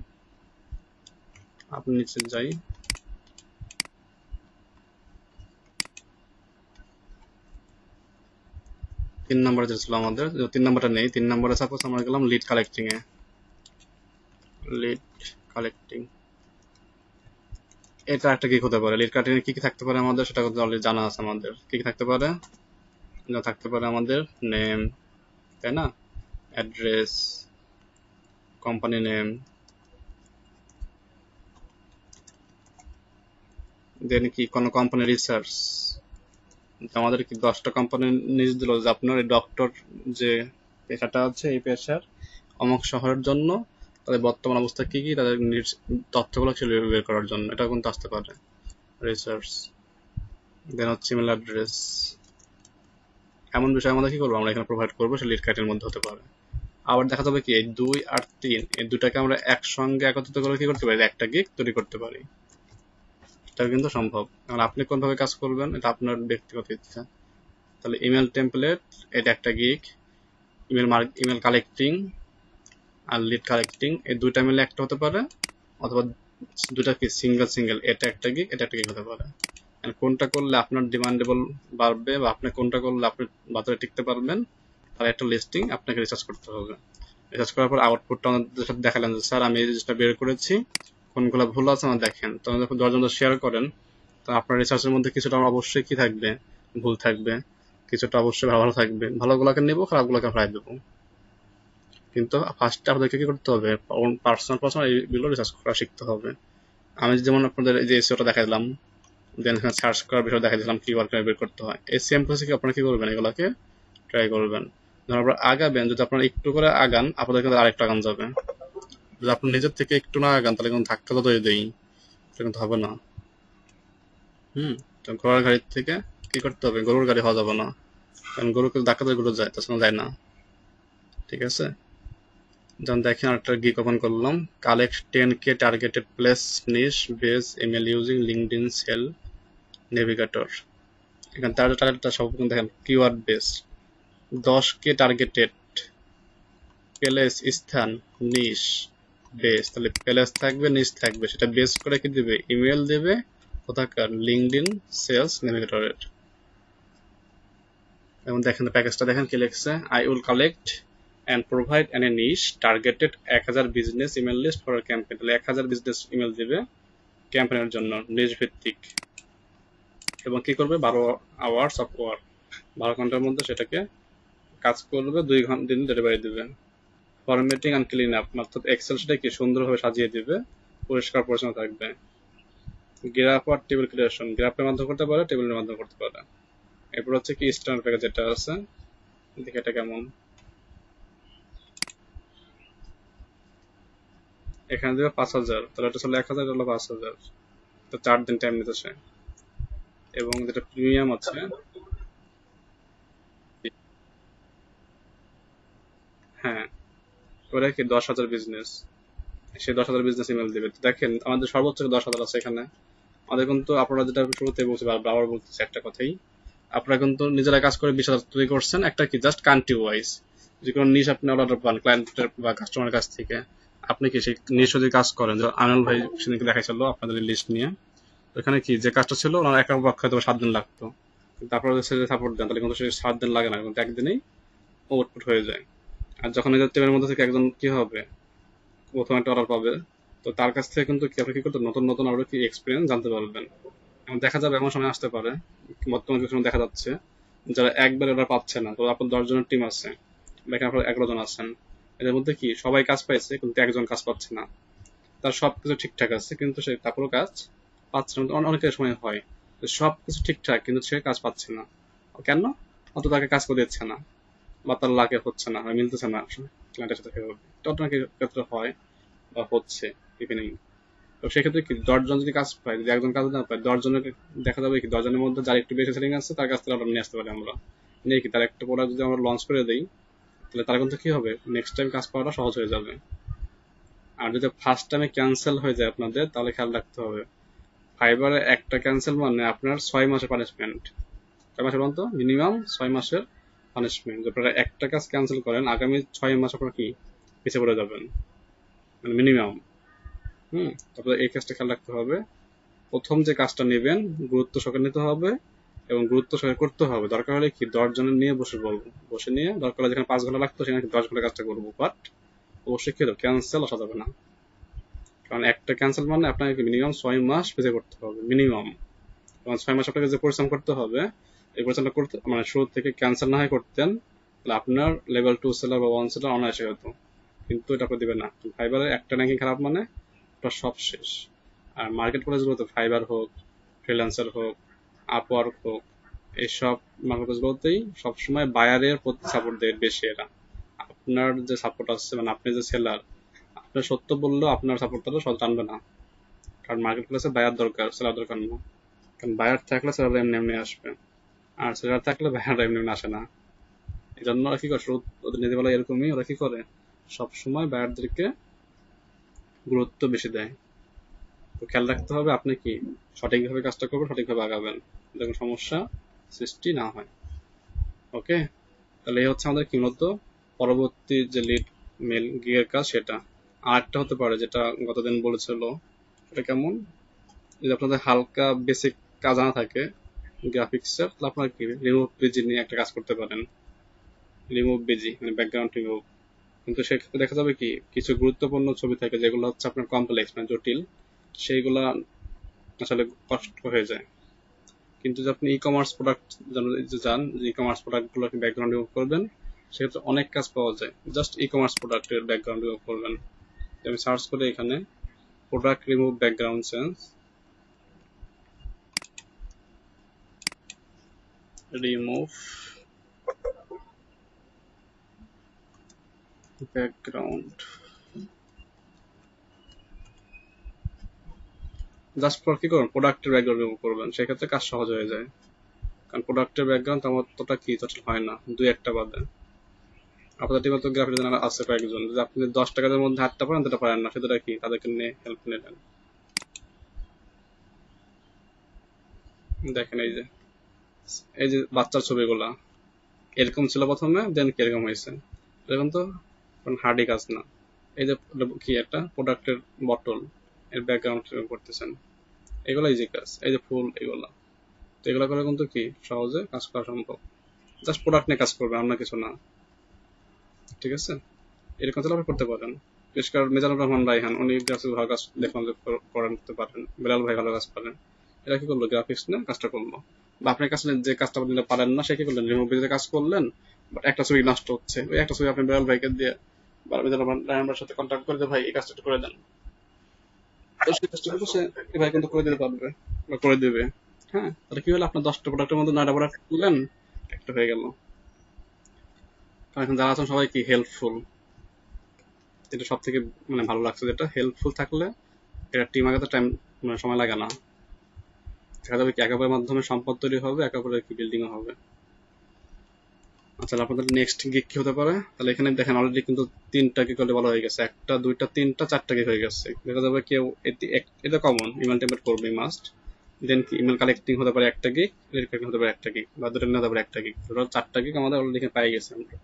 আপনি নিচে যাই, 3 নম্বরে যেটা ছিল আমাদের, 3 নম্বরটা নেই, 3 নম্বরে সাপোজ আমরা গেলাম লিড কালেক্টিং এ। লিড কালেক্টিং এটা একটা কি হতে পারে, লিড কালেক্টিং কি কি থাকতে পারে আমাদের সেটা কিন্তু অলরেডি জানা আছে আমাদের। কি কি থাকতে পারে, থাকতে পারে আমাদের নেম, তাই না, অ্যাড্রেস, কোম্পানি নেম, দেন কি কোনো কোম্পানি রিসার্চ। আমাদের কি 10টা কোম্পানি নিজ দিল যে আপনার এই ডক্টর যে পেশাটা আছে, এই পেশার অমুক শহরের জন্য তাদের বর্তমান অবস্থা কি কি, তাদের তথ্যগুলো ছিল বের করার জন্য, এটা কিন্তু আসতে পারে রিসার্চ। দেন হচ্ছে ইমেল অ্যাড্রেস। এমন বিষয় আমাদের কি করবো, আমরা এখানে প্রোভাইড করবো, সে লিড কার্টের মধ্যে হতে পারে। আবার দেখা যাবে কি এই 2 আর 3 এই দুটাকে আমরা একসঙ্গে একত্রিত করে কি করতে পারি, একটা গিগ তৈরি করতে পারি। এটা কিন্তু সম্ভব। কারণ আপনি কোনভাবে কাজ করবেন এটা আপনার ব্যক্তিগত ইচ্ছা। তাহলে ইমেল টেমপ্লেট এটা একটা গিগ, ইমেল কালেক্টিং আর লিড কালেক্টিং এই দুইটা মিলে একটা হতে পারে, অথবা দুটা কি সিঙ্গেল এটা একটা গিগ এটা একটা গিগ হতে পারে। কোনটা করলে আপনার ডিমান্ডেবল বাড়বে বা আপনি কোনটা করলে আপনি বাজারে টিকতে পারবেন তার একটা লিস্টিং আপনাকে রিসার্চ করতে হবে। রিসার্চ করার পর আউটপুটটা আমাদের সাথে দেখালেন যে স্যার আমি এই জিনিসটা বের করেছি, কোনগুলো ভুল আছে আমার দেখেন। তো যখন 10 জন শেয়ার করেন তো আপনার রিসার্চের মধ্যে কিছুটা অবশ্যই কি থাকবে, ভুল থাকবে, কিছুটা অবশ্যই ভালো ভালো থাকবে। ভালোগুলোকে নেবো, খারাপগুলোকে ফেলাই দেবো। কিন্তু ফার্স্টে আপনাদেরকে কি করতে হবে, পার্সোনাল এইগুলো রিসার্চ করা শিখতে হবে। আমি যেমন আপনাদের এই যে এসইওটা দেখাইলাম, দেন এখানে সার্চ করার বিষয় দেখা দিলাম কিওয়ার্ড বের করতে হয়। এই সেম প্রসেসে আপনারা কি করবেন, এগুলোকে ট্রাই করবেন। যখন আপনারা আগাবেন, যদি আপনারা একটু করে আগান আপনাদের কিন্তু আরেকটু আগান যাবে। যদি আপনি নিজের থেকে একটু না আগান তাহলে কিন্তু ধাক্কা তো দেই, এটা কিন্তু হবে না। তো ঘোড়ার গাড়ির থেকে কি করতে হবে, গরুর গাড়ি হওয়া যাবে না, কারণ গরুকে ধাক্কা দিয়ে গরু যায়, তাছাড়া যায় না। ঠিক আছে, যেমন দেখেন আরেকটা গিগ ওপেন করলাম, collect 10K targeted place niche base email using LinkedIn sales navigator. এখানে টার্গেটটা সব দেখেন keyword base 10K targeted place স্থান নিশ বেস, তাহলে প্লেস থাকবে নিশ থাকবে, সেটা বেস করে কি দিবে, ইমেল দেবে কোথাকার, লিঙ্কডইন সেলস নেভিগেটরের। এবং দেখেন প্যাকেজটা দেখেন কি লিখছে, I will collect and provide any niche targeted 1000 business email list for a campaign। তাহলে 1000 বিজনেস ইমেল দিবে ক্যাম্পেইনের জন্য নিশ ভিত্তিক, এবং কি করবে 12 আওয়ার্স অফ ওয়ার্ক, 12 ঘন্টার মধ্যে সেটাকে কাজ করবে, 2 ঘন্টা দিন ডেলিভারি দিবে। ফরম্যাটিং অ্যান্ড ক্লিন আপ, অর্থাৎ এক্সেল সেটাকে সুন্দরভাবে সাজিয়ে দিবে, পরিষ্কার পরিচ্ছন্ন থাকবে। গ্রাফ আর টেবিল ক্রিয়েশন, গ্রাফের মাধ্যমে করতে পারে, টেবিলের মাধ্যমে করতে পারে। এরপর হচ্ছে কি স্ট্যান্ডার্ড প্যাকেজ যেটা আছে, দেখে এটা কেমন। এখানে দেবে 5000, তাহলে এটা ছিল 1000, এটা হলো 5000, তো 4 দিন টাইম নিতেছে। এবং যেটা প্রিমিয়াম আছে, হ্যাঁ ওরা কি 10,000 বিজনেস, সে 10,000 বিজনেস ইমেল দিবে। তো দেখেন আমাদের সর্বোচ্চ 10,000 আছে এখানে। আমাদের কিন্তু আপনারা যেটা শুরুতে বলছি, আবার বলতেছি একটা কথাই, আপনারা কিন্তু নিজেরা কাজ করে 20,000 তৈরি করছেন, একটা কি জাস্ট কান্ট্রি ওয়াইজ। যে কোনো নিশ আপনি অর্ডার পান ক্লায়েন্টের বা কাস্টমারের কাছ থেকে, আপনি কি সেই নিশ যদি কাজ করেন, যেমন আনল ভাই সেদিনকে দেখাইছিল আপনাদের লিস্ট নিয়ে, ওখানে কি যে কাজটা ছিল ওনার একটা পক্ষে হয়তো 7 দিন লাগতো, কিন্তু আপনারা যদি সাপোর্ট দেন তাহলে কিন্তু সে 7 দিন লাগে না, কিন্তু একদিনেই আউটপুট হয়ে যায়। আর যখন এদের টিমের মধ্যে থেকে একজন কি হবে, প্রথম একটা অর্ডার পাবে, তো তার কাছ থেকে কিন্তু কি আপনি কি করতে নতুন নতুন আরো কি এক্সপিরিয়েন্স জানতে পারবেন। এবং দেখা যাবে এমন সময় আসতে পারে, বর্তমানে কিছু সময় দেখা যাচ্ছে যারা একবার অর্ডার পাচ্ছে না, তো আপনার 10 জনের টিম আছে বা এখানে আপনার 11 জন আছেন, এদের মধ্যে কি সবাই কাজ পাইছে কিন্তু একজন কাজ পাচ্ছে না, তার সবকিছু ঠিকঠাক আছে কিন্তু সে তারপরও কাজ পাচ্ছে না। অনেকের সময় হয় সবকিছু ঠিকঠাক কিন্তু সে কাজ পাচ্ছে না, কেন, অত তাকে কাজ করে দিচ্ছে না, বা তার লাগে হচ্ছে না, মিলতেছে না ক্লায়েন্টের সাথে, এটা অনেকের ক্ষেত্রে হয় বা হচ্ছে ইভিনিং। তো সেক্ষেত্রে কি 10 জন যদি কাজ পায়, যদি একজন কাজ না পায়, 10 জনের দেখা যাবে কি 10 জনের মধ্যে যার একটু বেশি সেলিং আছে তার কাছ থেকে অর্ডার নিয়ে আসতে পারি আমরা, নিয়ে কি তার একটা প্রোডাক্ট যদি আমরা লঞ্চ করে দিই, তাহলে তার কিন্তু কি হবে, নেক্সট টাইম কাজ পাওয়াটা সহজ হয়ে যাবে। আর যদি ফার্স্ট টাইমে ক্যান্সেল হয়ে যায় আপনাদের, তাহলে খেয়াল রাখতে হবে, ফাইবারে একটা ক্যান্সেল মানে আপনার 6 মাসের পানিশমেন্ট। 6 মাসের বলতো মিনিমাম 6 মাসের পানিশমেন্ট। যদি আপনারা একটা কাজ ক্যান্সেল করেন, আগামী 6 মাস আপনারা কি পিছিয়ে পড়ে যাবেন, মানে মিনিমাম। তারপরে এই কাজটা খেয়াল রাখতে হবে, প্রথম যে কাজটা নেবেন গুরুত্ব সহকারে নিতে হবে এবং গুরুত্ব সহকারে করতে হবে। দরকার হলে কি 10 জনের নিয়ে বসে বলবো, বসে নিয়ে দরকার হলে যেখানে 5 ঘন্টা লাগতো সেখানে 10 ঘন্টা কাজটা করবো, বাট অবশ্যই কি ক্যান্সেল আসা যাবে না। কারণ একটা ক্যান্সেল মানে আপনাকে মিনিমাম 6 মাস পিছিয়ে করতে হবে মিনিমাম, এবং 6 মাস আপনাকে যে পরিশ্রম করতে হবে, এই পরিশ্রমটা করতে মানে শুরু থেকে ক্যান্সেল না হয় করতেন, তাহলে আপনার লেভেল 2 সেলার বা 1 সেলার অনায়াসে হতো। কিন্তু এটা করে দিবে না, ফাইবারে একটা র্যাঙ্কিং খারাপ মানে ওটা সব শেষ। আর মার্কেট প্লেসগুলোতে ফাইবার হোক, ফ্রিল্যান্সার হোক, আপওয়ার্ক হোক, এইসব মার্কেট প্লেসগুলোতেই সবসময় বায়ারের প্রতি সাপোর্ট দেয় বেশি এরা। আপনার যে সাপোর্ট আসছে মানে আপনি যে সেলার, আপনার সত্য বললেও আপনার সাপোর্টটা সব জানবে না, কারণ মার্কেট প্লেসে বায়ার দরকার, সেলার দরকার না। কারণ বায়ার থাকলে সেলার এমনি এমনি আসবে, আর সেলার থাকলে বায়ার এমনি এমনি আসে না। এই জন্য ওরা কি করে, ওদের নীতিমালা এরকমই, ওরা কি করে সবসময় বায়ারদেরকে গুরুত্ব বেশি দেয়। তো খেয়াল রাখতে হবে আপনি কি সঠিকভাবে কাজটা করবেন, সঠিকভাবে আগাবেন, যাতে সমস্যা সৃষ্টি না হয়। ওকে, তাহলে এই হচ্ছে আমাদের কি মূলত পরবর্তী যে লিড মেল গিগের কাজ সেটা। আর একটা হতে পারে যেটা গতদিন বলেছিল, এটা কেমন, যদি আপনাদের হালকা বেসিক কাজ জানা থাকে গ্রাফিক্সের, তাহলে আপনারা কি রিমুভ বিজি নিয়ে একটা কাজ করতে পারেন। রিমুভ বিজি মানে ব্যাকগ্রাউন্ড রিমুভ। কিন্তু সেক্ষেত্রে দেখা যাবে কি কিছু গুরুত্বপূর্ণ ছবি থাকে যেগুলো হচ্ছে আপনার কমপ্লেক্স মানে জটিল, সেইগুলা আসলে কষ্ট হয়ে যায়। কিন্তু যদি আপনি ই কমার্স প্রোডাক্ট যান, ই কমার্স প্রোডাক্ট গুলোকে ব্যাকগ্রাউন্ড রিমুভ করবেন, সেক্ষেত্রে অনেক কাজ পাওয়া যায়। জাস্ট ই কমার্স প্রোডাক্টের ব্যাকগ্রাউন্ড রিমুভ করবেন। আমি সার্চ করে এখানে product remove background change, remove background, just for কি করবেন প্রোডাক্টের ব্যাকগ্রাউন্ড রিমুভ করবেন, সেক্ষেত্রে কাজ সহজ হয়ে যায়। কারণ প্রোডাক্টের ব্যাকগ্রাউন্ড তেমন অতটা কি জটিল হয় না, দুই একটা বাদে। আপনাদের টিমে তো গ্রাফিক ডিজাইনার আছে কয়েকজন, যদি আপনি 10 টাকার মধ্যে হাতটা পারেন যেটা পারেন না, সেটা কি তাদেরকে নিয়ে হেল্প নিলেন। দেখেন এই যে বাচ্চার ছবিগুলা এরকম ছিল প্রথমে, দেন কি এরকম হয়েছে, এরকম তো হার্ডি কাজ না। এই যে কি একটা প্রোডাক্টের বটল, এর ব্যাকগ্রাউন্ড করতেছেন, এগুলো ইজি কাজ। এই যে ফুল, এগুলা তো এগুলো করে কিন্তু কি সহজে কাজ করা সম্ভব। জাস্ট প্রোডাক্ট নিয়ে কাজ করবেন, অন্য কিছু না। ঠিক আছে, এরকম তাহলে আপনি করতে পারেন। বিশেষ করে মিজানুর রহমান রাইহান, উনি ভালো কাজ দেখলাম যে করতে পারেন। বেলাল ভাই ভালো কাজ পারেন। এরা কি করলো, গ্রাফিক্স নিয়ে কাজটা করলো। বা আপনার কাছে যে কাজটা দিলে পারেন না, সে কি করলেন, রিমুভ দিয়ে কাজ করলেন। বাট একটা ছবি নষ্ট হচ্ছে, ওই একটা ছবি আপনি বেলাল ভাইকে দিয়ে বা মিজানুর রহমান রাইহানের সাথে কন্ট্যাক্ট করে যে ভাই এই কাজটা করে দেন, তো সেই কাজটা কিন্তু সে ভাই কিন্তু করে দিতে পারবে বা করে দেবে। হ্যাঁ, তাহলে কি হলো, আপনার 10টা প্রোডাক্টের মধ্যে 9টা প্রোডাক্ট করলেন, একটা হয়ে গেল। কারণ এখন যারা আছেন সবাই কি হেল্পফুল, এটা সব থেকে মানে ভালো লাগছে, যেটা হেল্পফুল থাকলে এটা টিম আগাতে টাইম মানে সময় লাগে না। দেখা যাবে কি একে অপরের মাধ্যমে সম্পদ তৈরি হবে, একে অপরের কি বিল্ডিং হবে। আচ্ছা, আপনাদের নেক্সট গিগ কি হতে পারে, তাহলে এখানে দেখেন অলরেডি কিন্তু 3টা গিগ অলরেডি বলা হয়ে গেছে, 1টা 2টা 3টা 4টা গিগ হয়ে গেছে। দেখা যাবে কেউ এটা কমন ইমেল টেমপ্লেট করবে মাস্ট, দেন কি ইমেল কালেক্টিং হতে পারে 1টা গিগ, রিকালেক্টিং হতে পারে 1টা গিগ, বা দুটো হতে পারে 1টা গিগ, টোটাল 4টা গিগ আমাদের অলরেডি এখানে পাই গেছে আমরা।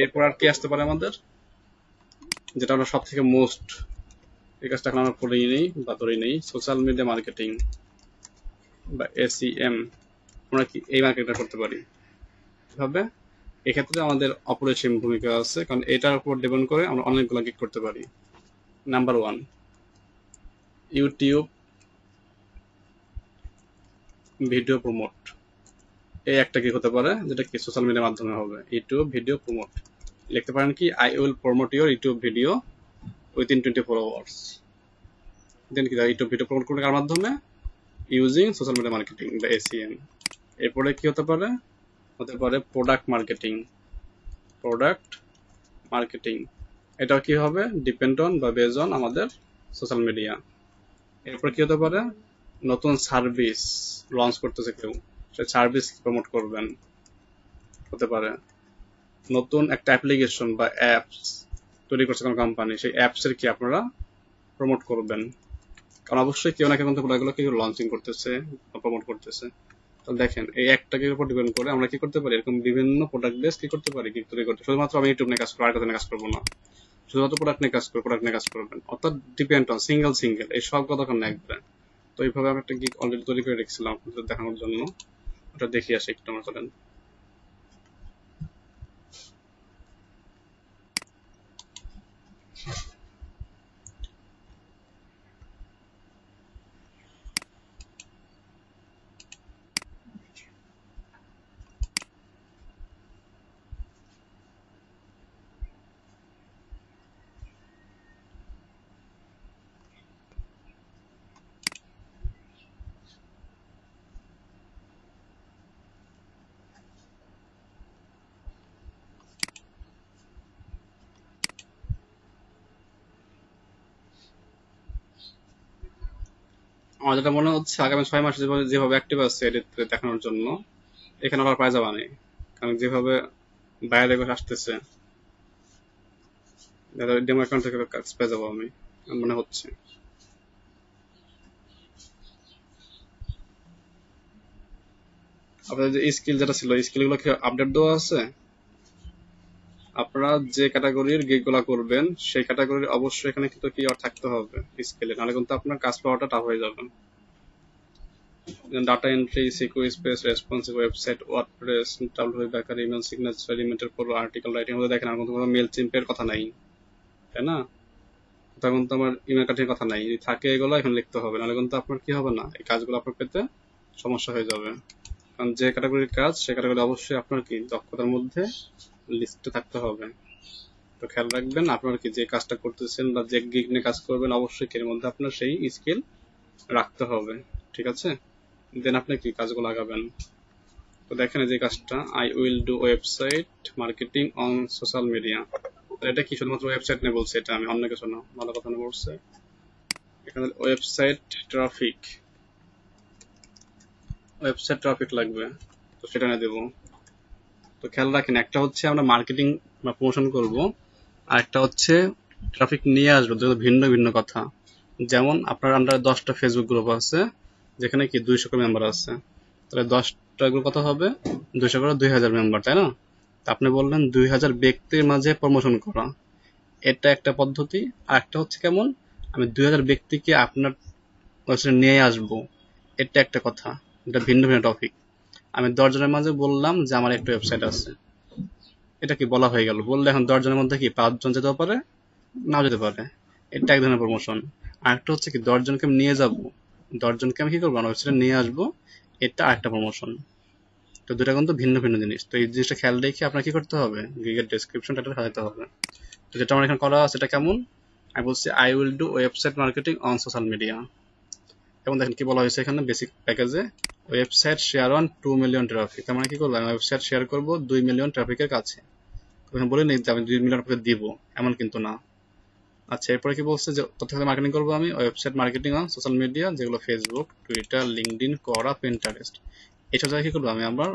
এরপর আর কি আসতে পারে আমাদের, যেটা আমরা সব থেকে মোস্ট, এই কাজটা এখন আমরা করেই নেই বা ধরেই নেই, সোশ্যাল মিডিয়া মার্কেটিং বা এসইএম। আমরা কি এই মার্কেটটা করতে পারি কিভাবে, এক্ষেত্রে আমাদের অপরিসীম ভূমিকা আছে, কারণ এটার উপর ডিপেন্ড করে আমরা অনেকগুলো গিগ করতে পারি। নাম্বার 1, ইউটিউব ভিডিও প্রমোট, এই একটা গিগ হতে পারে, যেটা কি সোশ্যাল মিডিয়ার মাধ্যমে হবে। ইউটিউব ভিডিও প্রমোট, লিখতে পারেন কি I will promote your YouTube video within 24 hours. Then কি ইউটিউব ভিডিও প্রমোট করবে কার মাধ্যমে, ইউজিং সোশ্যাল মিডিয়া মার্কেটিং বা এসইএম। এরপরে কি হতে পারে, প্রোডাক্ট মার্কেটিং, প্রোডাক্ট মার্কেটিং, এটা কি হবে ডিপেন্ড অন বা বেজ অন আমাদের সোশ্যাল মিডিয়া। এরপর কি হতে পারে, নতুন সার্ভিস লঞ্চ করতেছে কেউ, সে সার্ভিস প্রমোট করবেন। হতে পারে নতুন একটা অ্যাপ্লিকেশন বা অ্যাপস তৈরি করছে কোনো কোম্পানি, সেই অ্যাপস এর কি আপনারা প্রমোট করবেন। কারণ অবশ্যই কেউ না কেউ কিন্তু প্রোডাক্টগুলো কেউ লঞ্চিং করতেছে বা প্রমোট করতেছে। তো দেখেন এই একটাকে উপর ডিপেন্ড করে আমরা কি করতে পারি, এরকম বিভিন্ন প্রোডাক্ট বেস কি করতে পারি, কি তৈরি করতে। শুধুমাত্র আমি ইউটিউব নিয়ে কাজ করবো, আর কাজ নিয়ে কাজ করবো না, শুধুমাত্র প্রোডাক্ট নিয়ে কাজ করবো, প্রোডাক্ট নিয়ে কাজ করবেন, অর্থাৎ ডিপেন্ড অন সিঙ্গেল এই সব কথা না একবারে। তো এইভাবে আমি একটা গিগ অলরেডি তৈরি করে রেখেছিলাম আপনাদের দেখানোর জন্য, ওটা দেখে আসি একটু আমরা, চলেন। আমার যেটা মনে হচ্ছে আগামী 6 মাস যেভাবে অ্যাক্টিভ আছে এডিট দেখানোর জন্য, এখানে ওরা প্রায় যাওয়া নেই। কারণ যেভাবে বাইরে করে আসতেছে, ডেমো অ্যাকাউন্ট থেকে কাজ পেয়ে যাবো আমি, মনে হচ্ছে। আপনাদের যে স্কিল যেটা ছিল, স্কিলগুলো কি আপডেট দেওয়া আছে? আপনারা যে ক্যাটাগরির গিগগুলা করবেন সেই ক্যাটাগরির অবশ্যই এখানে কিন্তু কি থাকতে হবে স্কিলে, নাহলে কিন্তু আপনার কাজ পাওয়াটা টাফ হয়ে যাবে। Data entry, secure space, responsive website, WordPress, W backer, email signature, ইমেলের পর আর্টিকেল রাইটিং, মধ্যে দেখেন আমার কিন্তু কোনো মেল চিম্পের কথা নাই, তাই না? তখন তো আমার ইমেল কাটির কথা নাই, যদি থাকে এগুলো এখন লিখতে হবে, নাহলে কিন্তু আপনার কি হবে না, এই কাজগুলো আপনার পেতে সমস্যা হয়ে যাবে। কারণ যে ক্যাটাগরির কাজ সে ক্যাটাগরি অবশ্যই আপনার কি দক্ষতার মধ্যে লিস্টে থাকতে হবে। তো খেয়াল রাখবেন আপনার কি যে কাজটা করতেছেন বা যে গিগ নিয়ে কাজ করবেন অবশ্যই এর মধ্যে আপনার সেই স্কিল রাখতে হবে, ঠিক আছে? দেন আপনি কি কাজগুলো আগাবেন। তো দেখেন যে কাজটা, I will do website marketing on social media, এটা কি শুধুমাত্র ওয়েবসাইট নিয়ে বলছে, এটা আমি অন্য কিছু না, ভালো কথা না বলছে। এখানে ওয়েবসাইট ট্রাফিক লাগবে, তো সেটা নিয়ে দেবো। তো খেয়াল রাখেন, একটা হচ্ছে আমরা মার্কেটিং বা প্রমোশন করব, আর একটা হচ্ছে ট্রাফিক নিয়ে আসবো, দুটো ভিন্ন ভিন্ন কথা। যেমন আপনার আন্ডারে 10টা ফেসবুক গ্রুপ আছে যেখানে কি 200 করে মেম্বার আছে, তাহলে 10টা গ্রুপ কত হবে, 200 করে 2000 মেম্বার, তাই না? আপনি বললেন 2000 ব্যক্তির মাঝে প্রমোশন করা, এটা একটা পদ্ধতি। আর একটা হচ্ছে কেমন, আমি 2000 ব্যক্তিকে আপনার ওয়েবসাইটে নিয়ে আসবো, এটা একটা কথা, এটা ভিন্ন ভিন্ন টপিক। আমি 10 জনের মাঝে বললাম যে আমার একটা ওয়েবসাইট আছে, এটা কি বলা হয়ে গেল, বললে এখন 10 জনের মধ্যে কি 5 জন যেতে পারে, নাও যেতে পারে, এটা এক ধরনের প্রমোশন। আর একটা হচ্ছে কি 10 জনকে আমি নিয়ে যাব, 10 জনকে আমি কি করবো আমার ওয়েবসাইটে নিয়ে আসবো, এটা আরেকটা প্রমোশন। তো দুটা কিন্তু ভিন্ন ভিন্ন জিনিস। তো এই জিনিসটা খেয়াল রেখে আপনার কি করতে হবে, গিগের ডেসক্রিপশনটা সাজাতে হবে। তো যেটা আমার এখানে করা আছে সেটা কেমন, আমি বলছি I will do website marketing on social media, এবং দেখেন কি বলা হয়েছে এখানে বেসিক প্যাকেজে, website share on 2 million traffic, তার মানে কি করবো, আমি ওয়েবসাইট শেয়ার করবো 2 মিলিয়ন ট্রাফিকের কাছে। বলে নিই যে আমি 2 মিলিয়ন আপনাকে দিব, এমন কিন্তু না। আচ্ছা, এরপরে কি বলছে যে তথ্য মার্কেটিং করবো আমি, website marketing on social media, যেগুলো ফেসবুক, টুইটার, লিঙ্কডইন, কোরা, পিন্টারেস্ট, এইসব জায়গায় কি করবো আমি, আমার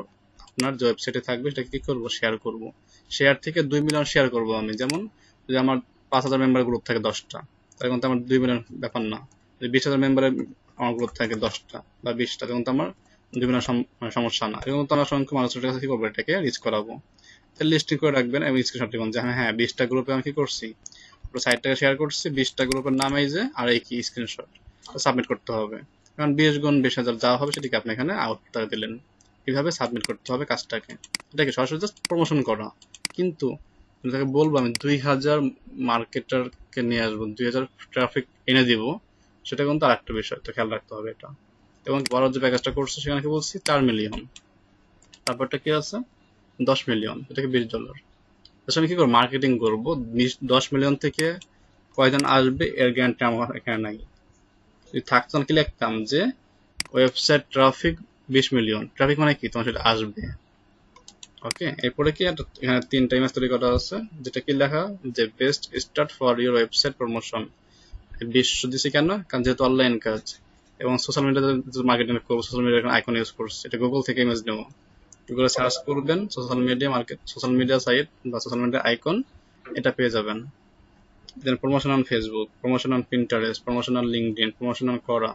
আপনার যে ওয়েবসাইটে থাকবে সেটা কি করবো, শেয়ার করব। শেয়ার থেকে 2 মিলিয়ন শেয়ার করব আমি। যেমন যদি আমার 5000 মেম্বার গ্রুপ থাকে 10টা, তাহলে কিন্তু আমার 2 মিলিয়ন ব্যাপার না। যদি 20,000 মেম্বারের আমার গ্রুপ থাকে 10টা বা 20টা, তখন তো আমার 2 মিলিয়ন সমস্যা না। এরকম তো আমার অসংখ্য মানুষের কাছে কি করবো, এটাকে রিচ করাবো। তাহলে লিস্টিং করে রাখবেন এবং স্ক্রিনশট দিবেন যে হ্যাঁ 20টা গ্রুপে আমি কি করছি, পুরো সাইটটাকে শেয়ার করছি, 20টা গ্রুপের নাম এই যে, আর এই কি স্ক্রিনশট সাবমিট করতে হবে। কারণ 20 গুণ 20,000 যা হবে সেটাকে আপনি এখানে আউটপুট দিলেন। এইভাবে সাবমিট করতে হবে কাজটাকে, এটাকে সরাসরি জাস্ট প্রমোশন করা। কিন্তু তাকে বলবো আমি 2000 মার্কেটারকে নিয়ে আসবো, 2000 ট্রাফিক এনে দিব, সেটা কিন্তু আর একটা বিষয়, তো খেয়াল রাখতে হবে এটা। এবং বড় যে প্যাকেজটা করছে সেখানে কি বলছি 4 মিলিয়ন, তারপরটা কি আছে 10 মিলিয়ন, এটাকে $20। আমি কি করবো, মার্কেটিং করবো, 10 মিলিয়ন থেকে কয়জন আসবে এর গ্যারান্টি আমার এখানে নাই। যদি থাকতো কি লিখতাম যে ওয়েবসাইট ট্রাফিক 20 মিলিয়ন, ট্রাফিক মানে কি তোমার সেটা আসবে। ওকে, এরপরে কি এখানে 3টা ইমেজ তৈরি করা আছে, যেটা কি লেখা যে best start for your website promotion. 20 দিছি কেন, কারণ যেহেতু অনলাইন কাজ এবং সোশ্যাল মিডিয়াতে মার্কেটিং করবো, সোশ্যাল মিডিয়ার আইকন ইউজ করছি, এটা গুগল থেকে ইমেজ নেবো। গুগলে সার্চ করবেন social media market, social media site বা সোশ্যাল মিডিয়া আইকন, এটা পেয়ে যাবেন। Then promotion on Facebook, promotion on Pinterest, promotion on LinkedIn, promotion on Quora,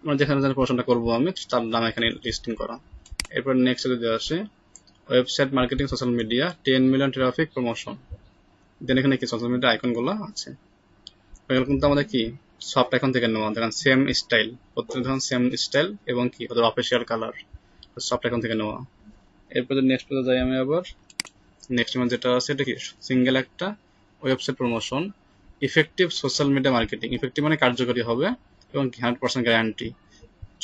মানে যেখানে যেখানে প্রমোশনটা করবো আমি তার নাম এখানে লিস্টিং করা। এরপর নেক্সট যদি আসে website marketing social media 10 million traffic promotion, then এখানে কি সোশ্যাল মিডিয়া আইকনগুলো আছে। এগুলো কিন্তু আমাদের কি সফট আইকন থেকে নেওয়া, দেখেন সেম স্টাইল, প্রত্যেক ধরুন সেম স্টাইল এবং কি ওদের অফিসিয়াল কালার, সফট আইকন থেকে নেওয়া। এরপর নেক্সট পেজে যাই আমি আবার, নেক্সট যেটা আছে এটা কি সিঙ্গেল একটা website promotion, effective social media marketing, effective মানে কার্যকরী হবে এবং 100% গ্যারান্টি।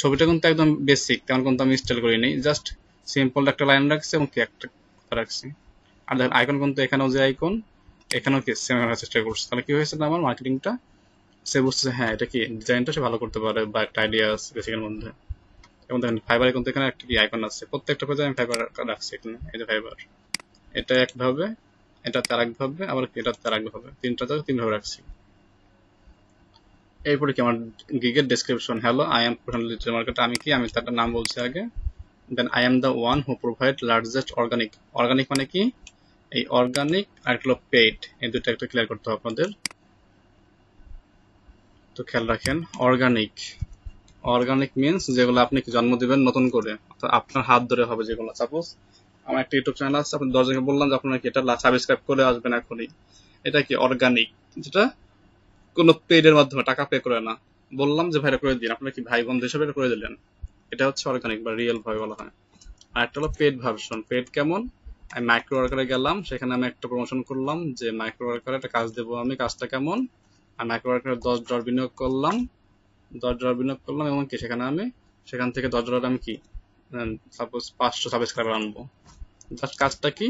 ছবিটা কিন্তু একদম বেসিক, তেমন কিন্তু আমি স্টাইল করি নেই, জাস্ট সিম্পল একটা লাইন রাখছি এবং কি একটা কথা রাখছি। আর দেখেন আইকন কিন্তু এখানেও যে আইকন, এখানেও কি সেম চেষ্টা করছে, তাহলে কি হয়েছে না আমার মার্কেটিংটা সে বুঝছে হ্যাঁ এটা কি ডিজাইনটা সে ভালো করতে পারে বা একটা আইডিয়া আছে বেসিকের মধ্যে। এবং দেখেন ফাইবার কিন্তু এখানে একটা কি আইকন আছে, প্রত্যেকটা পেজে আমি ফাইবার রাখছি এখানে, এই যে ফাইবার, এটা একভাবে, এটা তার একভাবে, আবার এটা তার একভাবে, তিনটাতে 3ভাবে রাখছি। এরপরে কি আমার গিগের description, hello I am professional digital marketer, আমি কি, আমি তার নাম বলছি আগে। Then I am the one who provide largest organic, organic মানে কি এই অর্গানিক আর একটা হলো পেইড, এই দুটো একটা ক্লিয়ার করতে হবে আপনাদের। তো খেয়াল রাখেন, অর্গানিক অর্গানিক মিনস যেগুলো আপনি জন্ম দিবেন নতুন করে, অর্থাৎ আপনার হাত ধরে হবে যেগুলো। সাপোজ আমার একটা ইউটিউব চ্যানেল আছে, আপনি 10 জনকে বললাম যে আপনারা কি এটা সাবস্ক্রাইব করে আসবেন এখনই, এটা কি অর্গানিক, যেটা কোনো পেইডের মাধ্যমে টাকা পে করে না, বললাম যে ভাইরা করে দিন, আপনারা কি ভাই বন্ধু হিসেবে এটা করে দিলেন, এটা হচ্ছে অর্গানিক বা রিয়েল ভাবে বলা হয়। আর একটা হলো পেড ভার্সন। পেড কেমন, আমি মাইক্রো ওয়ার্কারে গেলাম, সেখানে আমি একটা প্রমোশন করলাম যে মাইক্রো ওয়ার্কারে একটা কাজ দেবো আমি, কাজটা কেমন, আর মাইক্রো ওয়ার্কারে $10 বিনিয়োগ করলাম, $10 বিনিয়োগ করলাম, এবং কি সেখান থেকে $10 আমি কি সাপোজ 500 সাবস্ক্রাইবার আনবো। জাস্ট কাজটা কি,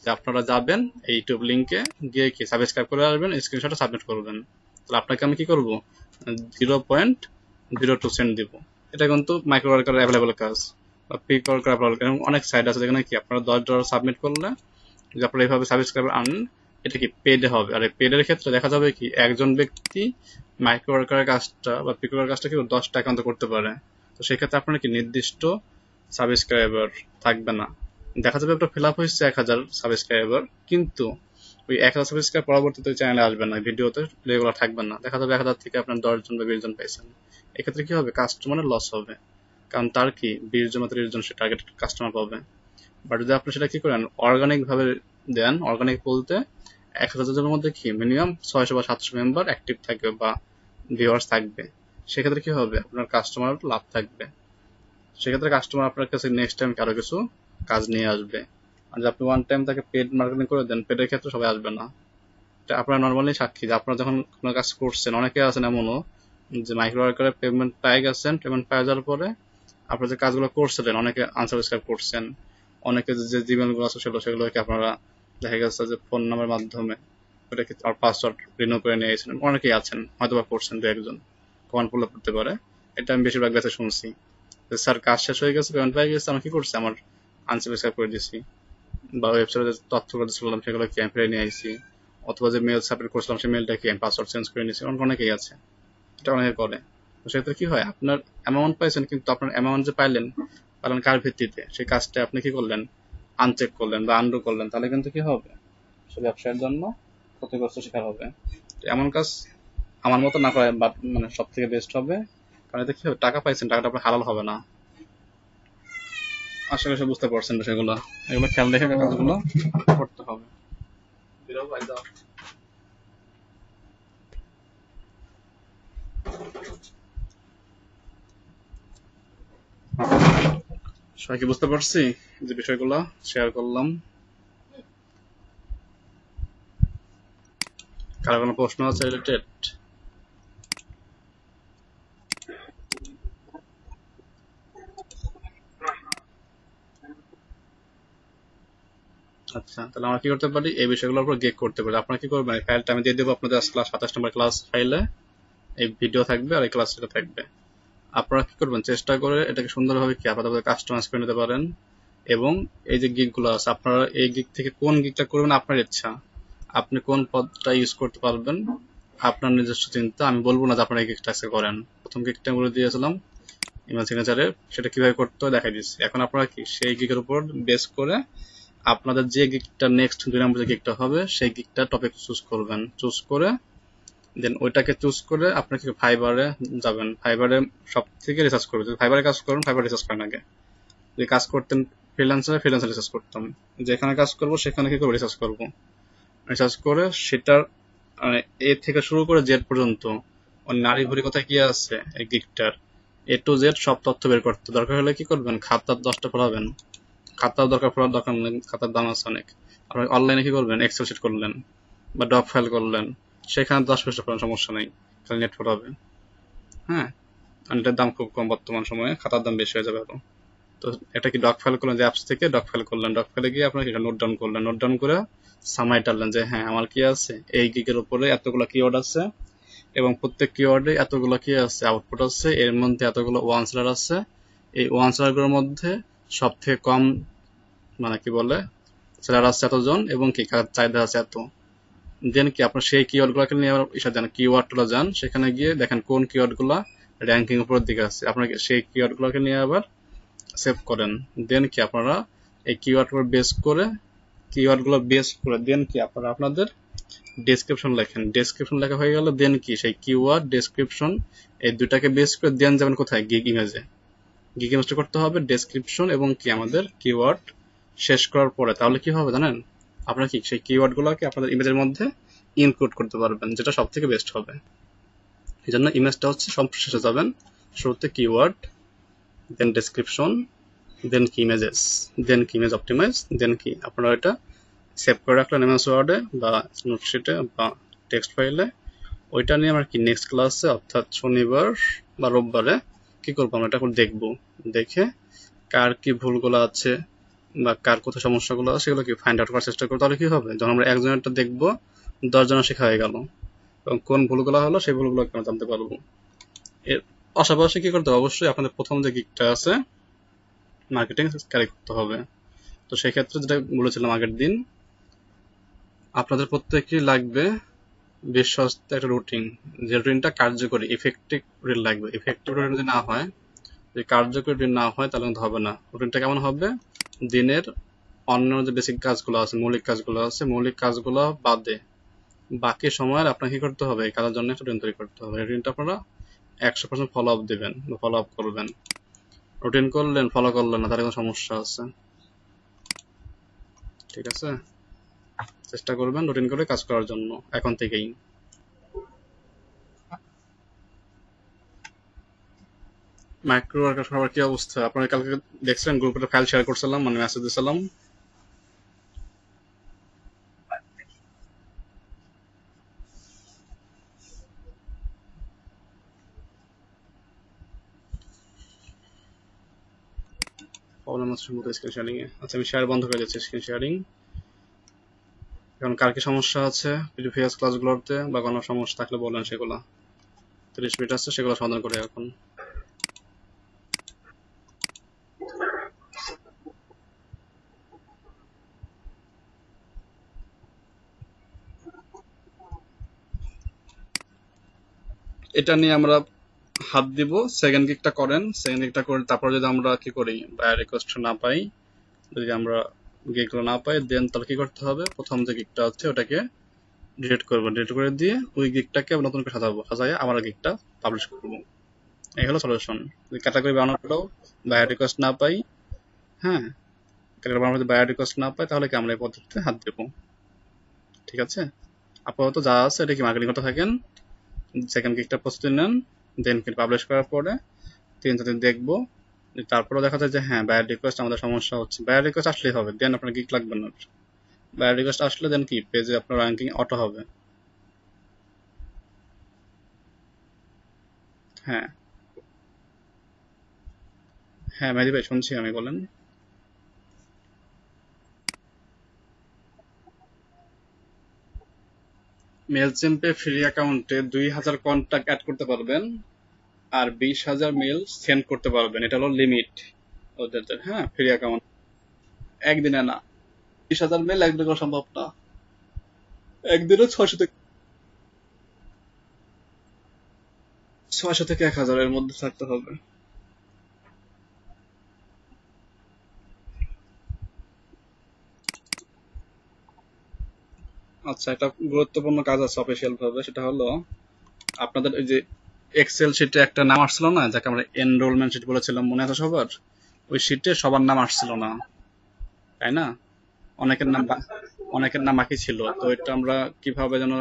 যে আপনারা যাবেন এই ইউটিউব লিংকে গিয়ে কি সাবস্ক্রাইব করে আসবেন, স্ক্রিনশটটা সাবমিট করবেন, তাহলে আপনাকে আমি কি করব 0.02 সেন্ট দিব। এটা কিন্তু মাইক্রো ওয়ার্কার অ্যাভেলেবল কাজ, বা পিক ওয়ার্কার অ্যাভেলেবল, এবং অনেক সাইট আছে যেখানে কি আপনারা $10 সাবমিট করলে যে আপনারা এইভাবে সাবস্ক্রাইবার আনেন, এটা কি পেডে হবে। আর এই পেডের ক্ষেত্রে দেখা যাবে কি একজন ব্যক্তি মাইক্রো ওয়ার্কারের কাজটা বা পিক ওয়ার্কার কাজটা কি 10টা একান্ত করতে পারে। তো সেক্ষেত্রে আপনার কি নির্দিষ্ট সাবস্ক্রাইবার থাকবে না, দেখা যাবে একটা ফিল আপ হয়েছে 1000 সাবস্ক্রাইবার, কিন্তু ওই 1000 সাবস্ক্রাইব পরবর্তীতে চ্যানেলে আসবে না, ভিডিওতে রেগুলার থাকবে না, দেখা যাবে 1000 থেকে আপনার 10 জন বা 20 জন পাইছেন। এক্ষেত্রে কি হবে, কাস্টমারের লস হবে, কারণ তার কি 20 জন বা 30 জন সে টার্গেট কাস্টমার পাবে। বাট যদি আপনি সেটা কি করেন অর্গানিক ভাবে দেন, অর্গানিক বলতে 1000 জনের মধ্যে কি মিনিমাম 600 বা 700 মেম্বার অ্যাক্টিভ থাকবে বা ভিউয়ার্স থাকবে, সেক্ষেত্রে কি হবে আপনার কাস্টমার লাভ থাকবে, সেক্ষেত্রে কাস্টমার আপনার কাছে নেক্সট টাইম আরো কিছু কাজ নিয়ে আসবে। আর যদি আপনি ওয়ান টাইম তাকে পেড মার্কেটিং করে দেন, পেডের ক্ষেত্রে সবাই আসবে না। এটা আপনারা নর্মালি সাক্ষী যে আপনারা যখন কোনো কাজ করছেন, অনেকে আছেন এমনও যে মাইক্রো ওয়ার্কারে পেমেন্ট পেয়ে গেছেন, পেমেন্ট পেয়ে যাওয়ার পরে আপনারা যে কাজগুলো করছিলেন অনেকে আনসাবস্ক্রাইব করছেন, অনেকে যে জিমেলগুলো আছে সেগুলোকে আপনারা দেখা গেছে যে ফোন নাম্বার মাধ্যমে ওটাকে আর পাসওয়ার্ড রিনিউ করে নিয়ে গেছেন, অনেকেই আছেন হয়তো বা করছেন, দু একজন কমান পড়লে পড়তে পারে। এটা আমি বেশিরভাগ কাছে শুনছি যে স্যার কাজ শেষ হয়ে গেছে, পেমেন্ট পেয়ে গেছে, আমি কি করছি আমার আনসাবস্ক্রাইব করে দিয়েছি, বা ওয়েবসাইটে যে তথ্যগুলো দিয়েছিলাম সেগুলো কি আমি ফিরে নিয়ে আসছি, অথবা যে মেল সাবমিট করছিলাম সেই মেলটা কি আমি পাসওয়ার্ড চেঞ্জ করে নিয়েছি, অনেকেই আছে, এটা অনেকে করে। তো সেক্ষেত্রে কি হয়, আপনার অ্যামাউন্ট পাইছেন, কিন্তু আপনার অ্যামাউন্ট যে পাইলেন কার ভিত্তিতে, সেই কাজটা আপনি কি করলেন আনচেক করলেন বা আন্ডু করলেন, তাহলে কিন্তু কি হবে সে ব্যবসায়ের জন্য ক্ষতিগ্রস্ত শিকার হবে। তো এমন কাজ আমার মতো না করে মানে সব থেকে বেস্ট হবে, কারণ এতে কি হবে টাকা পাইছেন, টাকাটা আপনার হালাল হবে না। আশা করি সব বুঝতে পারছেন বিষয়গুলো, এগুলো খেয়াল রেখে কাজগুলো করতে হবে। সবাইকে বুঝতে পারছি যে বিষয়গুলো শেয়ার করলাম। কারো কোনো প্রশ্ন আছে রিলেটেড? আচ্ছা, তাহলে আমরা কি করতে পারি, এই বিষয়গুলোর উপর গেক করতে পারি। আপনারা কি করবেন, এই ফাইলটা আমি দিয়ে দেবো আপনাদের ক্লাস 27 নম্বর ক্লাস ফাইলে, এই ভিডিও থাকবে আর এই ক্লাসটা থাকবে। আপনারা কি করবেন, চেষ্টা করে এটাকে সুন্দরভাবে কি আপনাদের কাস্টমাইজ করে নিতে পারেন, এবং এই যে গিকগুলো আছে আপনারা এই গিক থেকে কোন গিকটা করবেন আপনার ইচ্ছা, আপনি কোন পদটা ইউজ করতে পারবেন আপনার নিজস্ব চিন্তা, আমি বলবো না যে আপনারা এই গিকটা আজকে করেন। প্রথম গিকটা বলে দিয়েছিলাম ইমেল সিগনেচারে, সেটা কিভাবে করতে হয় দেখাই দিচ্ছি। এখন আপনারা কি সেই গিকের উপর বেস করে আপনাদের যে গিকটা নেক্সট 2 নম্বর যে গিকটা হবে সেই গিকটা টপিক চুজ করবেন, চুজ করে দেন ওইটাকে চুজ করে আপনি কি ফাইবারে যাবেন, ফাইবারে সব থেকে রিসার্চ করবেন, যদি ফাইবারে কাজ করেন ফাইবার রিসার্চ করেন আগে, যদি কাজ করতেন ফ্রিল্যান্সারে রিসার্চ করতাম, যেখানে কাজ করবো সেখানে কি করবো রিসার্চ করবো, রিসার্চ করে সেটার এ থেকে শুরু করে জেড পর্যন্ত ওই নারী ভুড়ি কোথায় কি আছে এই গিকটার এ টু জেড সব তথ্য বের করতে, দরকার হলে কি করবেন খাতার 10টা পড়াবেন, খাতার দরকার নেই, খাতার দাম আছে অনেক, আপনি অনলাইনে কি করবেন এক্সেল শিট করলেন বা ডক ফাইল করলেন, সেখানে 10 পৃষ্ঠা পড়ার সমস্যা নেই, খালি নেট পড়াবে। হ্যাঁ, আর এটার দাম খুব কম বর্তমান সময়ে, খাতার দাম বেশি হয়ে যাবে আরো। তো এটা কি ডক ফাইল করলেন, যে অ্যাপস থেকে ডক ফাইল করলেন, ডক ফাইলে গিয়ে আপনার এটা নোট ডাউন করলেন, নোট ডাউন করে সামাই টানলেন যে হ্যাঁ আমার কি আছে এই গিগের উপরে এতগুলো কিওয়ার্ড আছে, এবং প্রত্যেক কিওয়ার্ডে এতগুলো কি আছে আউটপুট আছে, এর মধ্যে এতগুলো ওয়ানসেলার আছে, এই ওয়ানসেলার গুলোর মধ্যে সব থেকে কম মানে কি বলে সেলার আছে এতজন, এবং কি চাহিদা আছে এত, দেন কি আপনার সেই কিওয়ার্ড গুলোকে নিয়ে যান, কিওয়ার্ড গুলো যান, সেখানে গিয়ে দেখেন কোন কিওয়ার্ড গুলা র্যাঙ্কিং উপরের দিকে আছে, আপনাকে সেই কিওয়ার্ড গুলোকে নিয়ে আবার সেভ করেন, দেন কি আপনারা এই কিওয়ার্ড উপর বেস করে কিওয়ার্ড গুলো বেস করে দেন কি আপনারা আপনাদের ডেসক্রিপশন লেখেন। ডেসক্রিপশন লেখা হয়ে গেল, দেন কি সেই কিওয়ার্ড ডেসক্রিপশন এই দুটাকে বেস করে দেন যাবেন কোথায়, গিগ ইমেজে। গিগ ইমেজটা করতে হবে ডেসক্রিপশন এবং কি আমাদের কিওয়ার্ড শেষ করার পরে। তাহলে কি হবে জানেন, আপনারা কি সেই কিওয়ার্ড গুলোকে আপনাদের ইমেজের মধ্যে ইনক্লুড করতে পারবেন, যেটা সব থেকে বেস্ট হবে। এই জন্য ইমেজটা হচ্ছে সব শেষে যাবেন, শুরুতে কিওয়ার্ড, দেন ডেসক্রিপশন, দেন কি ইমেজেস, দেন কি ইমেজ অপটিমাইজ, দেন কি আপনারা এটা সেভ করে রাখলেন এমএস ওয়ার্ডে বা নোটশিটে বা টেক্সট ফাইলে। ওইটা নিয়ে আমরা কি নেক্সট ক্লাসে অর্থাৎ শনিবার বা রোববারে কি করবো, আমরা এটা করে দেখবো, দেখে কার কি ভুলগুলো আছে বা কার কোথায় সমস্যাগুলো আছে সেগুলো কি ফাইন্ড আউট করার চেষ্টা করবো। তাহলে কি হবে, যখন আমরা একজনেরটা দেখবো 10 জনের শেখা হয়ে গেল, এবং কোন ভুলগুলো হলো সেই ভুলগুলো আমরা জানতে পারবো। এর পাশাপাশি কি করতে হবে, অবশ্যই আপনাদের প্রথম যে গিগটা আছে মার্কেটিং ক্যারি করতে হবে। তো সেই ক্ষেত্রে যেটা বলেছিলাম আগের দিন, আপনাদের প্রত্যেকেই লাগবে বিশ্বস্ত একটা রুটিন, যে রুটিনটা কার্যকরী ইফেক্টিভ রুটিন লাগবে। ইফেক্টিভ রুটিন যদি না হয়, যদি কার্যকরী রুটিন না হয় তাহলে কিন্তু হবে না। রুটিনটা কেমন হবে, দিনের অন্য যে বেসিক কাজগুলো আছে, মৌলিক কাজগুলো আছে, মৌলিক কাজগুলো বাদে বাকি সময় আপনাকে কি করতে হবে, এই কাজের জন্য একটা রুটিন তৈরি করতে হবে। রুটিনটা আপনারা 100% ফলো আপ দিবেন বা ফলো আপ করবেন। রুটিন করলেন ফলো করলেন না, তার কোনো সমস্যা আছে। ঠিক আছে, চেষ্টা করবেন রুটিন করে কাজ করার জন্য এখন থেকেই। মাইক্রো ওয়ার্কার সবার কি অবস্থা, আপনারা কালকে দেখছিলেন গ্রুপে ফাইল শেয়ার করছিলাম, মানে মেসেজ দিছিলাম। প্রবলেম আছে সম্ভবত স্ক্রিন শেয়ারিং এ। আচ্ছা আমি শেয়ার বন্ধ করে দিচ্ছি স্ক্রিন শেয়ারিং। এখন কার কি সমস্যা আছে প্রিভিয়াস ক্লাসগুলোতে বা কোনো সমস্যা থাকলে বলেন, সেগুলো 30 মিনিট আছে, সেগুলো সমাধান করে এখন। এটা নিয়ে আমরা হাত দিব। সেকেন্ড গিকটা করেন, সেকেন্ড গিকটা করে তারপর যদি আমরা কি করি বায়ার রিকোয়েস্ট না পাই, যদি আমরা গিকগুলো না পাই, দেন তাহলে কি করতে হবে, প্রথম যে গিকটা আছে ওটাকে ডিলিট করবো, ডিলিট করে দিয়ে ওই গিকটাকে নতুন করে সাজাবো, সাজাই আবার গিকটা পাবলিশ করবো। এই হলো সলিউশন। যদি ক্যাটাগরি বানানোর পরেও বায়ার রিকোয়েস্ট না পাই, হ্যাঁ ক্যাটাগরি বানানোর যদি বায়ার রিকোয়েস্ট না পাই, তাহলে কি আমরা এই পদ্ধতিতে হাত দেবো। ঠিক আছে, আপাতত যা আছে এটা কি মার্কেটিং করতে থাকেন, সেকেন্ড গিকটা প্রস্তুতি নেন, দেন কি পাবলিশ করার পরে 3-4 দিন দেখবো, তারপরেও দেখা যায় যে হ্যাঁ বায়ার রিকোয়েস্ট আমাদের সমস্যা হচ্ছে, বায়ার রিকোয়েস্ট আসলেই হবে, দেন আপনার গিক লাগবে না। বায়ার রিকোয়েস্ট আসলে দেন কি পেজে আপনার র্যাঙ্কিং অটো হবে। হ্যাঁ হ্যাঁ মেহেদি ভাই শুনছি আমি, বলেন। মেলচিম্পে ফ্রি অ্যাকাউন্টে 2000 কন্ট্যাক্ট অ্যাড করতে পারবেন আর 20,000 মেল সেন্ড করতে পারবেন, এটা হলো লিমিট ওদের। হ্যাঁ ফ্রি অ্যাকাউন্ট একদিনে না, 20,000 মেল একদিনে করা সম্ভব না, একদিনে 600 থেকে 1000 এর মধ্যে থাকতে হবে। আচ্ছা একটা গুরুত্বপূর্ণ কাজ আছে অফিসিয়াল ভাবে, সেটা হলো আপনাদের ওই যে এক্সেল শিটে একটা নাম আসছিল না, যাকে আমরা এনরোলমেন্ট শিট বলেছিলাম, মনে আছে সবার? ওই শিটে সবার নাম আসছিল না, তাই না? অনেকের নাম অনেকের নাম বাকি ছিল। তো এটা আমরা কিভাবে যেন